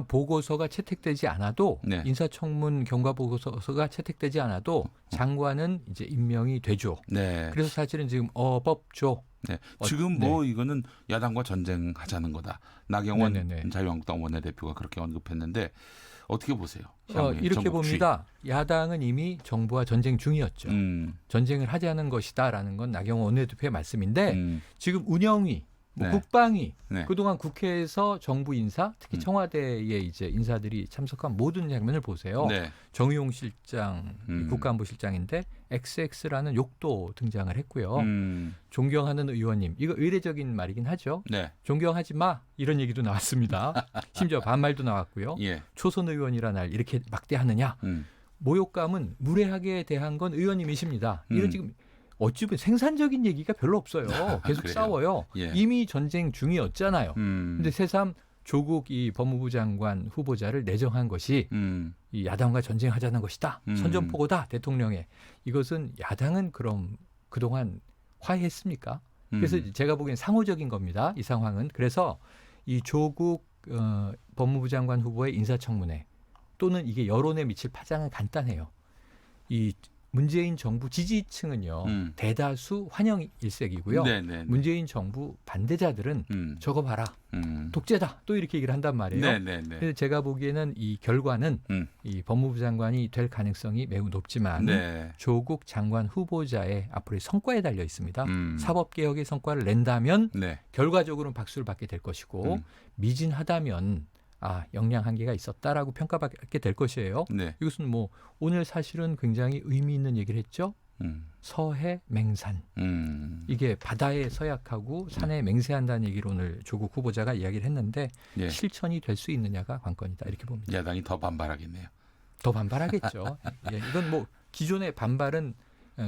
보고서가 채택되지 않아도 인사청문 경과 보고서가 채택되지 않아도 장관은 이제 임명이 되죠. 그래서 사실은 지금 법조 지금 뭐 이거는 야당과 전쟁하자는 거다. 나경원 자유한국당 원내대표가 그렇게 언급했는데 어떻게 보세요? 이렇게 봅니다. 야당은 이미 정부와 전쟁 중이었죠. 전쟁을 하자는 것이다라는 건 나경원 원내대표의 말씀인데 지금 운영위 국방위 그동안 국회에서 정부 인사 특히 청와대의 이제 인사들이 참석한 모든 장면을 보세요. 정의용 실장 국가안보실장인데 XX라는 욕도 등장을 했고요. 존경하는 의원님 이거 의례적인 말이긴 하죠. 존경하지 마 이런 얘기도 나왔습니다. 심지어 반말도 나왔고요. 초선 의원이라 날 이렇게 막대하느냐. 모욕감은 무례하게 대한 건 의원님이십니다. 이런 지금 어찌 보면 생산적인 얘기가 별로 없어요. 계속 싸워요. 이미 전쟁 중이었잖아요. 근데 새삼 조국 이 법무부 장관 후보자를 내정한 것이 이 야당과 전쟁하자는 것이다. 선전포고다. 대통령의. 이것은 야당은 그럼 그동안 화해했습니까? 그래서 제가 보기엔 상호적인 겁니다. 이 상황은. 그래서 이 조국 법무부 장관 후보의 인사청문회 또는 이게 여론에 미칠 파장은 간단해요. 이 문재인 정부 지지층은요. 대다수 환영 일색이고요. 문재인 정부 반대자들은 저거 봐라. 독재다. 또 이렇게 얘기를 한단 말이에요. 그래서 제가 보기에는 이 결과는 이 법무부 장관이 될 가능성이 매우 높지만 조국 장관 후보자의 앞으로의 성과에 달려 있습니다. 사법개혁의 성과를 낸다면 결과적으로는 박수를 받게 될 것이고 미진하다면 역량 한계가 있었다라고 평가받게 될 것이에요. 이것은 뭐 오늘 사실은 굉장히 의미 있는 얘기를 했죠. 서해 맹산. 이게 바다에 서약하고 산에 맹세한다는 얘기를 오늘 조국 후보자가 이야기를 했는데 실천이 될 수 있느냐가 관건이다 이렇게 봅니다. 야당이 더 반발하겠네요. 더 반발하겠죠. 이건 뭐 기존의 반발은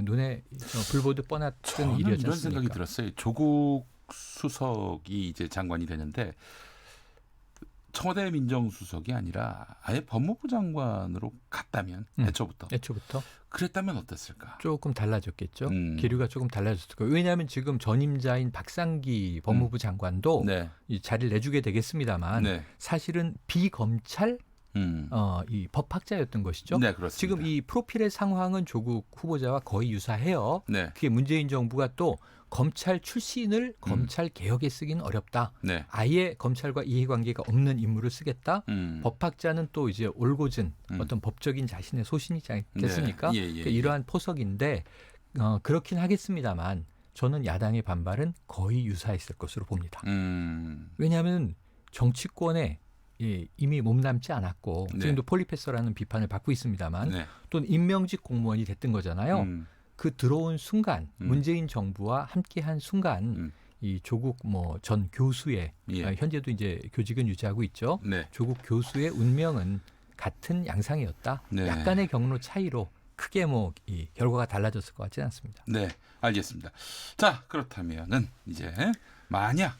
눈에 불보듯 뻔했던 일이었지 않습니까? 이런 생각이 들었어요. 조국 수석이 이제 장관이 되는데 청와대 민정수석이 아니라 아예 법무부 장관으로 갔다면 애초부터 그랬다면 어땠을까? 조금 달라졌겠죠. 기류가 조금 달라졌을 거예요. 왜냐하면 지금 전임자인 박상기 법무부 장관도 이 자리를 내주게 되겠습니다만 사실은 비검찰 이 법학자였던 것이죠. 지금 이 프로필의 상황은 조국 후보자와 거의 유사해요. 그게 문재인 정부가 또 검찰 출신을 검찰 개혁에 쓰기는 어렵다. 아예 검찰과 이해관계가 없는 인물을 쓰겠다. 법학자는 또 이제 올곧은 어떤 법적인 자신의 소신이 있지 않겠습니까? 그러니까 이러한 포석인데 그렇긴 하겠습니다만 저는 야당의 반발은 거의 유사했을 것으로 봅니다. 왜냐하면 정치권에 이미 몸담지 않았고 지금도 폴리페서라는 비판을 받고 있습니다만 또는 임명직 공무원이 됐던 거잖아요. 그 들어온 순간 문재인 정부와 함께한 순간 이 조국 전 교수의 현재도 이제 교직은 유지하고 있죠. 조국 교수의 운명은 같은 양상이었다. 약간의 경로 차이로 크게 이 결과가 달라졌을 것 같지는 않습니다. 네, 알겠습니다. 자, 그렇다면은 이제 만약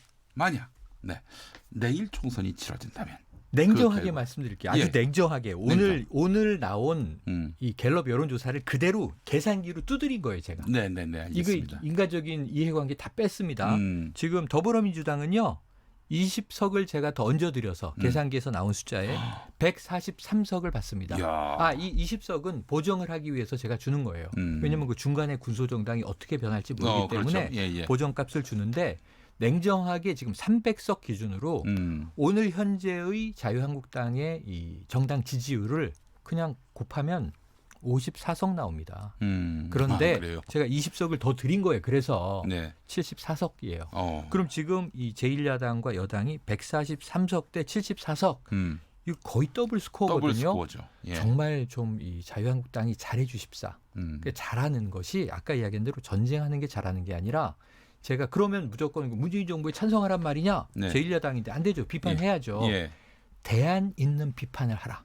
내일 총선이 치러진다면 냉정하게 말씀드릴게요. 아주 냉정하게 오늘 나온 이 갤럽 여론조사를 그대로 계산기로 두드린 거예요, 제가. 알겠습니다. 이거 인과적인 이해관계 다 뺐습니다. 지금 더불어민주당은요. 20석을 제가 더 얹어드려서 계산기에서 나온 숫자에 143석을 받습니다. 이 20석은 보정을 하기 위해서 제가 주는 거예요. 왜냐하면 그 중간에 군소정당이 어떻게 변할지 모르기 때문에 보정값을 주는데 냉정하게 지금 300석 기준으로 오늘 현재의 자유한국당의 이 정당 지지율을 그냥 곱하면 54석 나옵니다. 그런데 제가 20석을 더 드린 거예요. 그래서 74석이에요. 그럼 지금 이 제1야당과 여당이 143석 대 74석. 이거 거의 더블 스코어거든요. 더블 스코어죠. 예. 정말 좀 이 자유한국당이 잘해 주십사. 잘하는 것이 아까 이야기한 대로 전쟁하는 게 잘하는 게 아니라 제가 그러면 무조건 문재인 정부에 찬성하란 말이냐? 네. 제1야당인데 안 되죠. 비판해야죠. 예. 대안 있는 비판을 하라.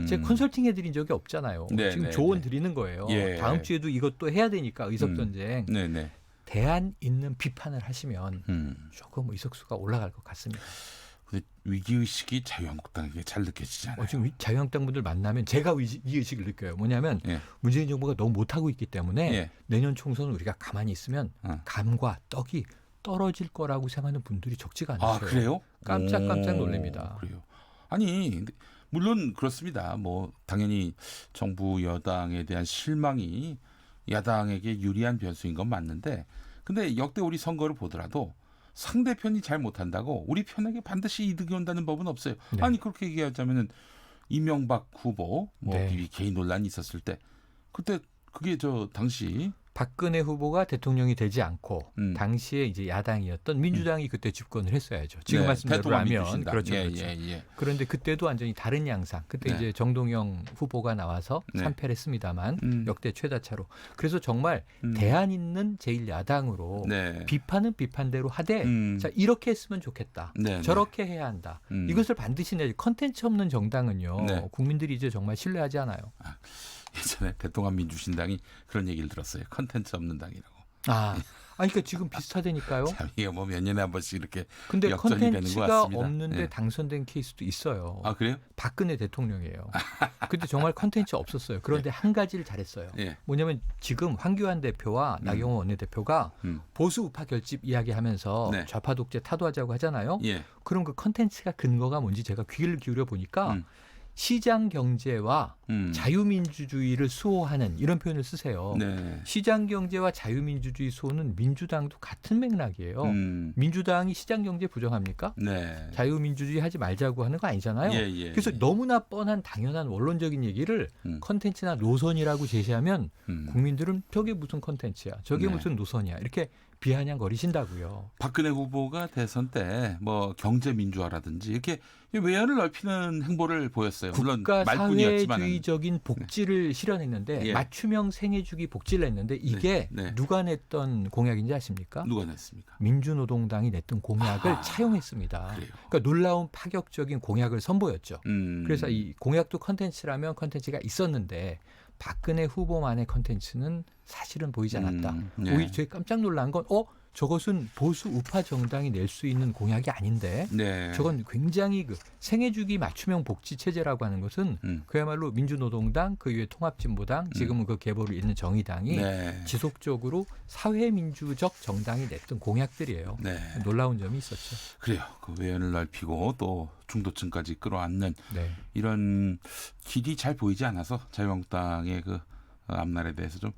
제가 컨설팅 해드린 적이 없잖아요. 네, 지금 네, 조언 네. 드리는 거예요. 예. 다음 주에도 이것도 해야 되니까 의석전쟁. 네네. 대안 있는 비판을 하시면 조금 의석수가 올라갈 것 같습니다. 근데 위기의식이 자유한국당에게 잘 느껴지잖아요. 지금 자유한국당 분들 만나면 제가 위기의식을 느껴요. 뭐냐면 문재인 정부가 너무 못하고 있기 때문에 내년 총선은 우리가 가만히 있으면 감과 떡이 떨어질 거라고 생각하는 분들이 적지가 않으세요. 아, 그래요? 깜짝깜짝 놀랍니다. 그래요. 아니 물론 그렇습니다. 뭐 당연히 정부 여당에 대한 실망이 야당에게 유리한 변수인 건 맞는데 근데 역대 우리 선거를 보더라도 상대편이 잘 못한다고 우리 편에게 반드시 이득이 온다는 법은 없어요. 네. 아니 그렇게 얘기하자면은 이명박 후보 뭐 네. 비비 개인 논란이 있었을 때 그때 그게 저 당시 박근혜 후보가 대통령이 되지 않고 당시에 이제 야당이었던 민주당이 그때 집권을 했어야죠. 지금 네, 말씀대로 하면 민주신당. 그렇죠. 예, 그렇죠. 예. 그런데 그때도 완전히 다른 양상. 그때 네. 이제 정동영 후보가 나와서 네. 3패를 했습니다만 역대 최다차로. 그래서 정말 대안 있는 제1야당으로 네. 비판은 비판대로 하되 자 이렇게 했으면 좋겠다. 네, 저렇게 해야 한다. 이것을 반드시 내야지. 컨텐츠 없는 정당은요. 네. 국민들이 이제 정말 신뢰하지 않아요. 예전에 대통합 민주신당이 그런 얘기를 들었어요. 컨텐츠 없는 당이라고. 그러니까 지금 비슷하다니까요. 참 이게 뭐 몇 년에 한 번씩 이렇게 근데 역전이 되는 것 컨텐츠가 같습니다. 없는데 네. 당선된 케이스도 있어요. 아 그래요? 박근혜 대통령이에요. 근데 정말 컨텐츠 없었어요. 그런데 한 가지를 잘했어요. 예. 뭐냐면 지금 황교안 대표와 나경원 원내대표가 보수 우파 결집 이야기하면서 네. 좌파 독재 타도하자고 하잖아요. 예. 그럼 그 컨텐츠가 근거가 뭔지 제가 귀를 기울여 보니까 시장 경제와 자유민주주의를 수호하는 이런 표현을 쓰세요. 네. 시장 경제와 자유민주주의 수호는 민주당도 같은 맥락이에요. 민주당이 시장 경제 부정합니까? 네. 자유민주주의 하지 말자고 하는 거 아니잖아요. 예. 그래서 너무나 뻔한 당연한 원론적인 얘기를 컨텐츠나 노선이라고 제시하면 국민들은 저게 무슨 컨텐츠야, 저게 네. 무슨 노선이야 이렇게 비아냥거리신다고요. 박근혜 후보가 대선 때 뭐 경제 민주화라든지 이렇게 외연을 넓히는 행보를 보였어요. 물론 국가 말뿐이었지만 사회주의적인 복지를 실현했는데 예. 맞춤형 생애주기 복지를 했는데 이게 네. 누가 냈던 공약인지 아십니까? 누가 냈습니까? 민주노동당이 냈던 공약을 차용했습니다. 그러니까 놀라운 파격적인 공약을 선보였죠. 그래서 이 공약도 컨텐츠라면 컨텐츠가 있었는데 박근혜 후보만의 컨텐츠는 사실은 보이지 않았다. 네. 오히려 제가 깜짝 놀란 건 저것은 보수 우파 정당이 낼 수 있는 공약이 아닌데 네. 저건 굉장히 그 생애주기 맞춤형 복지 체제라고 하는 것은 그야말로 민주노동당 그 이후에 통합진보당 지금은 그 계보를 잇는 정의당이 네. 지속적으로 사회민주적 정당이 냈던 공약들이에요. 네. 놀라운 점이 있었죠. 그래요. 그 외연을 넓히고 또 중도층까지 끌어안는 네. 이런 길이 잘 보이지 않아서 자유한국당의 그 앞날에 대해서 좀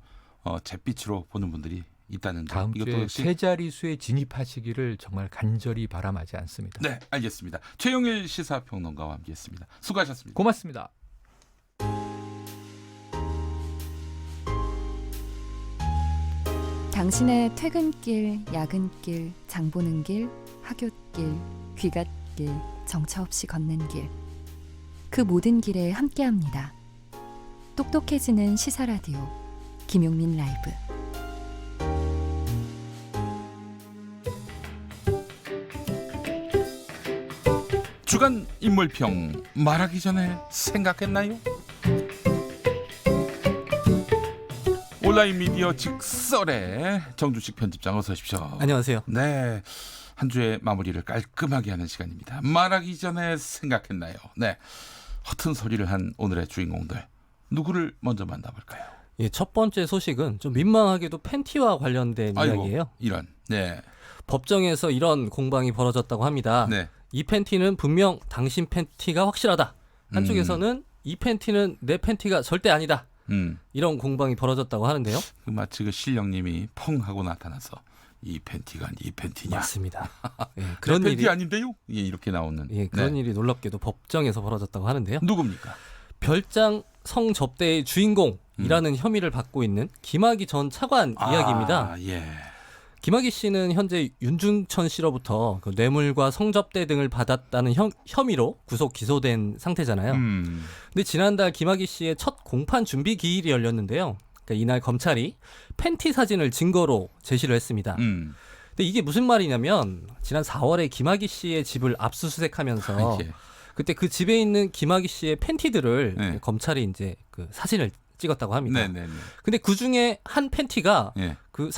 잿빛으로 보는 분들이 있다는데 다음 이것도 주에 역시 세 자릿수에 진입하시기를 정말 간절히 바람하지 않습니다. 네, 알겠습니다. 최영일 시사평론가와 함께했습니다. 수고하셨습니다. 고맙습니다. 당신의 퇴근길, 야근길, 장보는 길, 학교길, 귀갓길, 정처 없이 걷는 길. 그 모든 길에 함께합니다. 똑똑해지는 시사라디오 김용민 라이브. 주간 인물평 말하기 전에 생각했나요? 온라인 미디어 직설의 정주식 편집장 어서 오십시오. 안녕하세요. 네, 한 주의 마무리를 깔끔하게 하는 시간입니다. 말하기 전에 생각했나요? 네, 허튼 소리를 한 오늘의 주인공들 누구를 먼저 만나볼까요? 예, 첫 번째 소식은 좀 민망하게도 팬티와 관련된 이야기예요. 이런. 네. 법정에서 이런 공방이 벌어졌다고 합니다. 네. 이 팬티는 분명 당신 팬티가 확실하다. 한쪽에서는 이 팬티는 내 팬티가 절대 아니다. 이런 공방이 벌어졌다고 하는데요. 마치 그 신령님이 펑 하고 나타나서 이 팬티가 이 팬티냐? 맞습니다. 예, 그런 팬티 일이 아닌데요? 예, 이렇게 나오는. 예, 그런 일이 놀랍게도 법정에서 벌어졌다고 하는데요. 누굽니까? 별장 성접대의 주인공이라는 혐의를 받고 있는 김학의 전 차관 이야기입니다. 예. 김학의 씨는 현재 윤중천 씨로부터 그 뇌물과 성접대 등을 받았다는 혐의로 구속 기소된 상태잖아요. 근데 지난달 김학의 씨의 첫 공판 준비 기일이 열렸는데요. 그러니까 이날 검찰이 팬티 사진을 증거로 제시를 했습니다. 근데 이게 무슨 말이냐면 지난 4월에 김학의 씨의 집을 압수수색하면서 예. 그때 그 집에 있는 김학의 씨의 팬티들을 검찰이 이제 그 사진을 찍었다고 합니다. 네네네. 근데 그 중에 한 팬티가 예. 그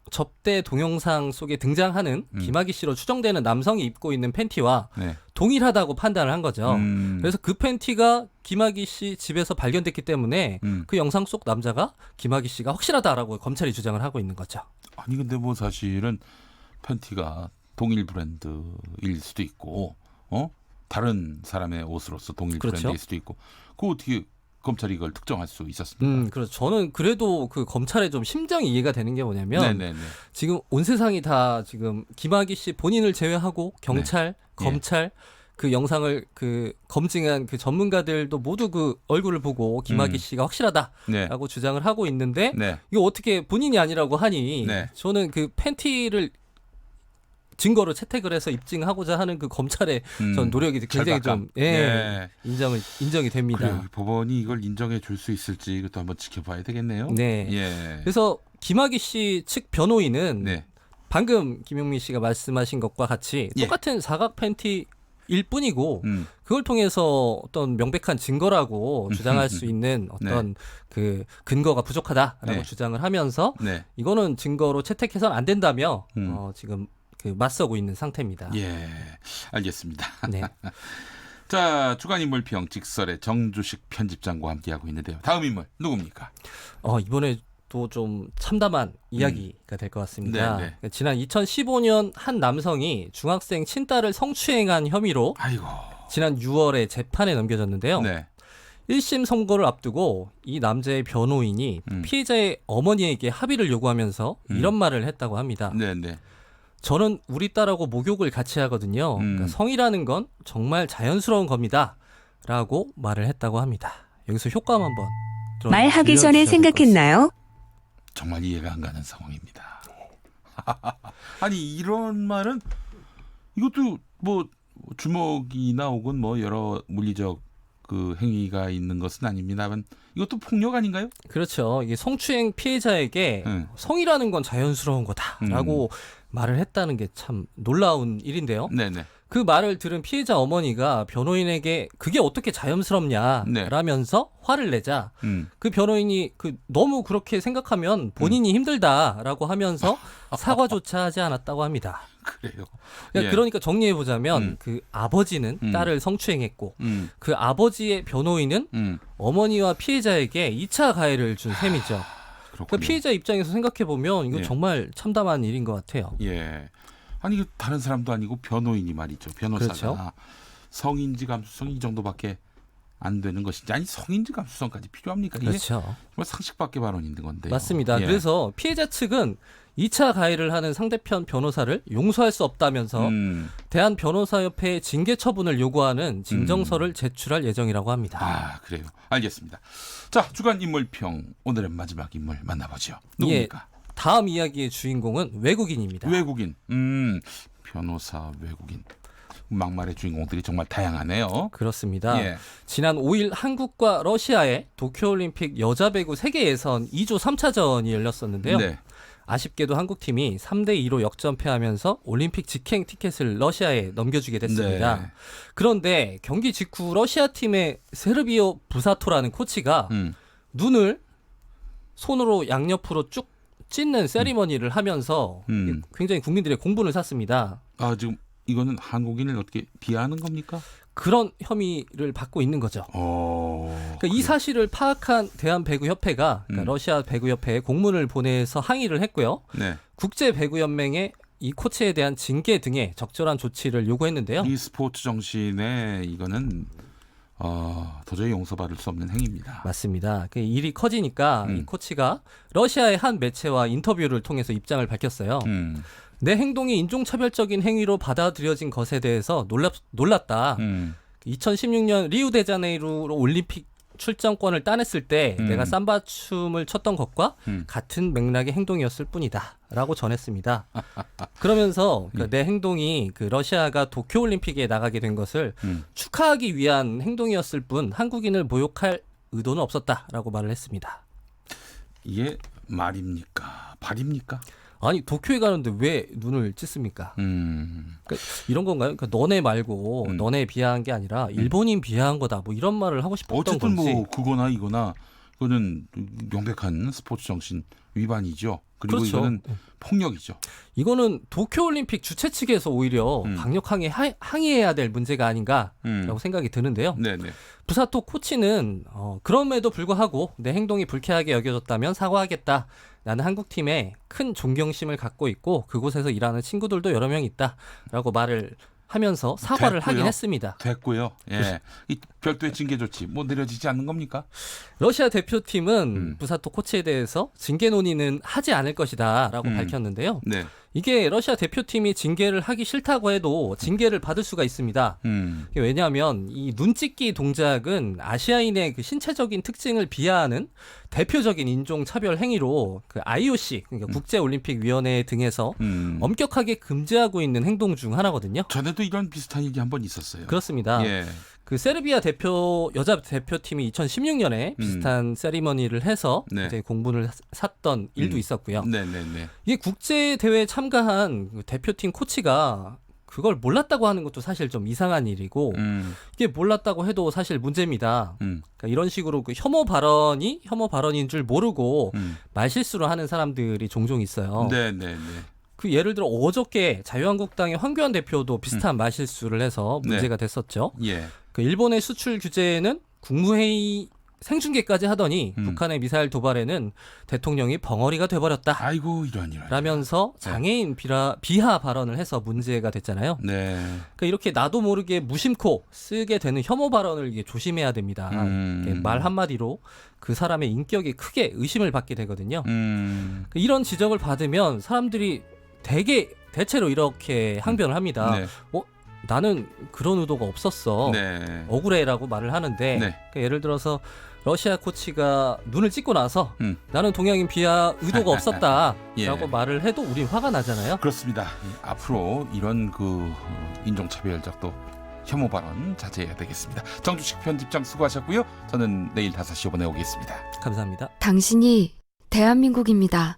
접대 동영상 속에 등장하는 김학의 씨로 추정되는 남성이 입고 있는 팬티와 동일하다고 판단을 한 거죠. 그래서 그 팬티가 김학의 씨 집에서 발견됐기 때문에 그 영상 속 남자가 김학의 씨가 확실하다라고 검찰이 주장을 하고 있는 거죠. 아니 근데 뭐 사실은 팬티가 동일 브랜드일 수도 있고, 다른 사람의 옷으로서 동일 그렇죠. 브랜드일 수도 있고, 그거 어떻게 검찰이 이걸 특정할 수 있었습니까? 그렇죠. 저는 그래도 그 검찰의 좀 심정이 이해가 되는 게 뭐냐면 네네네. 지금 온 세상이 다 지금 김학의 씨 본인을 제외하고 경찰, 검찰 그 영상을 그 검증한 그 전문가들도 모두 그 얼굴을 보고 김학의 씨가 확실하다라고 주장을 하고 있는데 이거 어떻게 본인이 아니라고 하니 저는 그 팬티를 증거로 채택을 해서 입증하고자 하는 그 검찰의 전 노력이 굉장히 좀 인정이 됩니다. 그래요. 법원이 이걸 인정해 줄 수 있을지 이것도 한번 지켜봐야 되겠네요. 네. 예. 그래서 김학의 씨 측 변호인은 방금 김용민 씨가 말씀하신 것과 같이 똑같은 사각 팬티일 뿐이고 그걸 통해서 어떤 명백한 증거라고 주장할 수 있는 어떤 그 근거가 부족하다라고 주장을 하면서 이거는 증거로 채택해서는 안 된다며 지금 그 맞서고 있는 상태입니다. 예, 알겠습니다. 네. 자, 주간인물평 직설의 정주식 편집장과 함께하고 있는데요. 다음 인물 누굽니까? 이번에 또 좀 참담한 이야기가 될 것 같습니다. 네. 지난 2015년 한 남성이 중학생 친딸을 성추행한 혐의로 지난 6월에 재판에 넘겨졌는데요. 1심 선고를 앞두고 이 남자의 변호인이 피해자의 어머니에게 합의를 요구하면서 이런 말을 했다고 합니다. 저는 우리 딸하고 목욕을 같이 하거든요. 그러니까 성이라는 건 정말 자연스러운 겁니다. 라고 말을 했다고 합니다. 여기서 효과음 한번 말하기 전에 생각했나요? 정말 이해가 안 가는 상황입니다. 아니 이런 말은 이것도 뭐 주먹이나 혹은 뭐 여러 물리적 그 행위가 있는 것은 아닙니다만 이것도 폭력 아닌가요? 그렇죠. 이게 성추행 피해자에게 성이라는 건 자연스러운 거다라고 말을 했다는 게 참 놀라운 일인데요. 그 말을 들은 피해자 어머니가 변호인에게 그게 어떻게 자연스럽냐라면서 화를 내자 그 변호인이 너무 그렇게 생각하면 본인이 힘들다라고 하면서 사과조차 하지 않았다고 합니다. 그래요. 그러니까 정리해 보자면 그 아버지는 딸을 성추행했고 그 아버지의 변호인은 어머니와 피해자에게 2차 가해를 준 셈이죠. 그러니까 피해자 입장에서 생각해 보면 이거 정말 참담한 일인 것 같아요. 예. 아니 다른 사람도 아니고 변호인이 말이죠. 변호사가 그렇죠. 성인지 감수성 이 정도밖에 안 되는 것인지 아니 성인지 감수성까지 필요합니까? 이게 그렇죠. 정말 상식 밖의 발언인 건데요. 맞습니다. 그래서 피해자 측은 2차 가해를 하는 상대편 변호사를 용서할 수 없다면서 대한변호사협회에 징계 처분을 요구하는 진정서를 제출할 예정이라고 합니다. 아, 그래요. 알겠습니다. 자, 주간 인물평 오늘의 마지막 인물 만나보죠. 누굽니까? 다음 이야기의 주인공은 외국인입니다. 외국인. 변호사 외국인. 막말의 주인공들이 정말 다양하네요. 그렇습니다. 지난 5일 한국과 러시아의 도쿄올림픽 여자 배구 세계 예선 2조 3차전이 열렸었는데요. 아쉽게도 한국팀이 3대2로 역전패하면서 올림픽 직행 티켓을 러시아에 넘겨주게 됐습니다. 그런데 경기 직후 러시아 팀의 세르비오 부사토라는 코치가 눈을 손으로 양옆으로 쭉 찢는 세리머니를 하면서 굉장히 국민들의 공분을 샀습니다. 아, 지금 이거는 한국인을 어떻게 비하하는 겁니까? 그런 혐의를 받고 있는 거죠. 그러니까 이 사실을 파악한 대한배구협회가 그러니까 러시아 배구협회에 공문을 보내서 항의를 했고요. 국제배구연맹에 이 코치에 대한 징계 등의 적절한 조치를 요구했는데요. 이 스포츠 정신에 이거는 도저히 용서받을 수 없는 행위입니다. 맞습니다. 그 일이 커지니까 이 코치가 러시아의 한 매체와 인터뷰를 통해서 입장을 밝혔어요. 내 행동이 인종차별적인 행위로 받아들여진 것에 대해서 놀랐다. 2016년 리우데자네이루 올림픽 출전권을 따냈을 때 내가 삼바 춤을 췄던 것과 같은 맥락의 행동이었을 뿐이다 라고 전했습니다. 그러면서 내 행동이 그 러시아가 도쿄올림픽에 나가게 된 것을 축하하기 위한 행동이었을 뿐 한국인을 모욕할 의도는 없었다라고 말을 했습니다. 이게 말입니까? 발입니까? 아니 도쿄에 가는데 왜 눈을 찢습니까? 그러니까 이런 건가요? 그러니까 너네 말고 너네 비하한 게 아니라 일본인 비하한 거다. 뭐 이런 말을 하고 싶었던 어쨌든 건지. 뭐 그거나 이거나 그거는 명백한 스포츠 정신 위반이죠. 그리고 그렇죠. 이거는 폭력이죠. 이거는 도쿄올림픽 주최 측에서 오히려 강력하게 항의해야 될 문제가 아닌가라고 생각이 드는데요. 네네. 부사토 코치는 그럼에도 불구하고 내 행동이 불쾌하게 여겨졌다면 사과하겠다. 나는 한국팀에 큰 존경심을 갖고 있고 그곳에서 일하는 친구들도 여러 명 있다라고 말을 하면서 사과를 하긴 했습니다. 됐고요. 예. 이 별도의 징계 조치 뭐 내려지지 않는 겁니까? 러시아 대표팀은 부사토 코치에 대해서 징계 논의는 하지 않을 것이다라고 밝혔는데요. 네. 이게 러시아 대표팀이 징계를 하기 싫다고 해도 징계를 받을 수가 있습니다. 왜냐하면 이 눈찢기 동작은 아시아인의 그 신체적인 특징을 비하하는 대표적인 인종차별 행위로 그 IOC 그러니까 국제올림픽위원회 등에서 엄격하게 금지하고 있는 행동 중 하나거든요. 전에도 이런 비슷한 일이 한 번 있었어요. 그렇습니다. 예. 그 세르비아 여자 대표팀이 2016년에 비슷한 세리머니를 해서 이제 공분을 샀던 일도 있었고요. 네네네. 이게 국제 대회에 참가한 대표팀 코치가 그걸 몰랐다고 하는 것도 사실 좀 이상한 일이고 이게 몰랐다고 해도 사실 문제입니다. 그러니까 이런 식으로 그 혐오 발언인 줄 모르고 말실수를 하는 사람들이 종종 있어요. 네네네. 그 예를 들어 어저께 자유한국당의 황교안 대표도 비슷한 말실수를 해서 문제가 됐었죠. 예. 그 일본의 수출 규제는 국무회의 생중계까지 하더니 북한의 미사일 도발에는 대통령이 벙어리가 돼버렸다. 아이고 이런. 라면서 장애인 비하 발언을 해서 문제가 됐잖아요. 네. 그러니까 이렇게 나도 모르게 무심코 쓰게 되는 혐오 발언을 이게 조심해야 됩니다. 말 한마디로 그 사람의 인격이 크게 의심을 받게 되거든요. 이런 지적을 받으면 사람들이 대체로 이렇게 항변을 합니다. 네. 나는 그런 의도가 없었어. 네. 억울해라고 말을 하는데 그러니까 예를 들어서 러시아 코치가 눈을 찍고 나서 나는 동양인 비하 의도가 없었다라고 예. 말을 해도 우리 화가 나잖아요. 그렇습니다. 앞으로 이런 그 인종차별적 또 혐오 발언 자제해야 되겠습니다. 정주식 편집장 수고하셨고요. 저는 내일 5시 5분에 오겠습니다. 감사합니다. 당신이 대한민국입니다.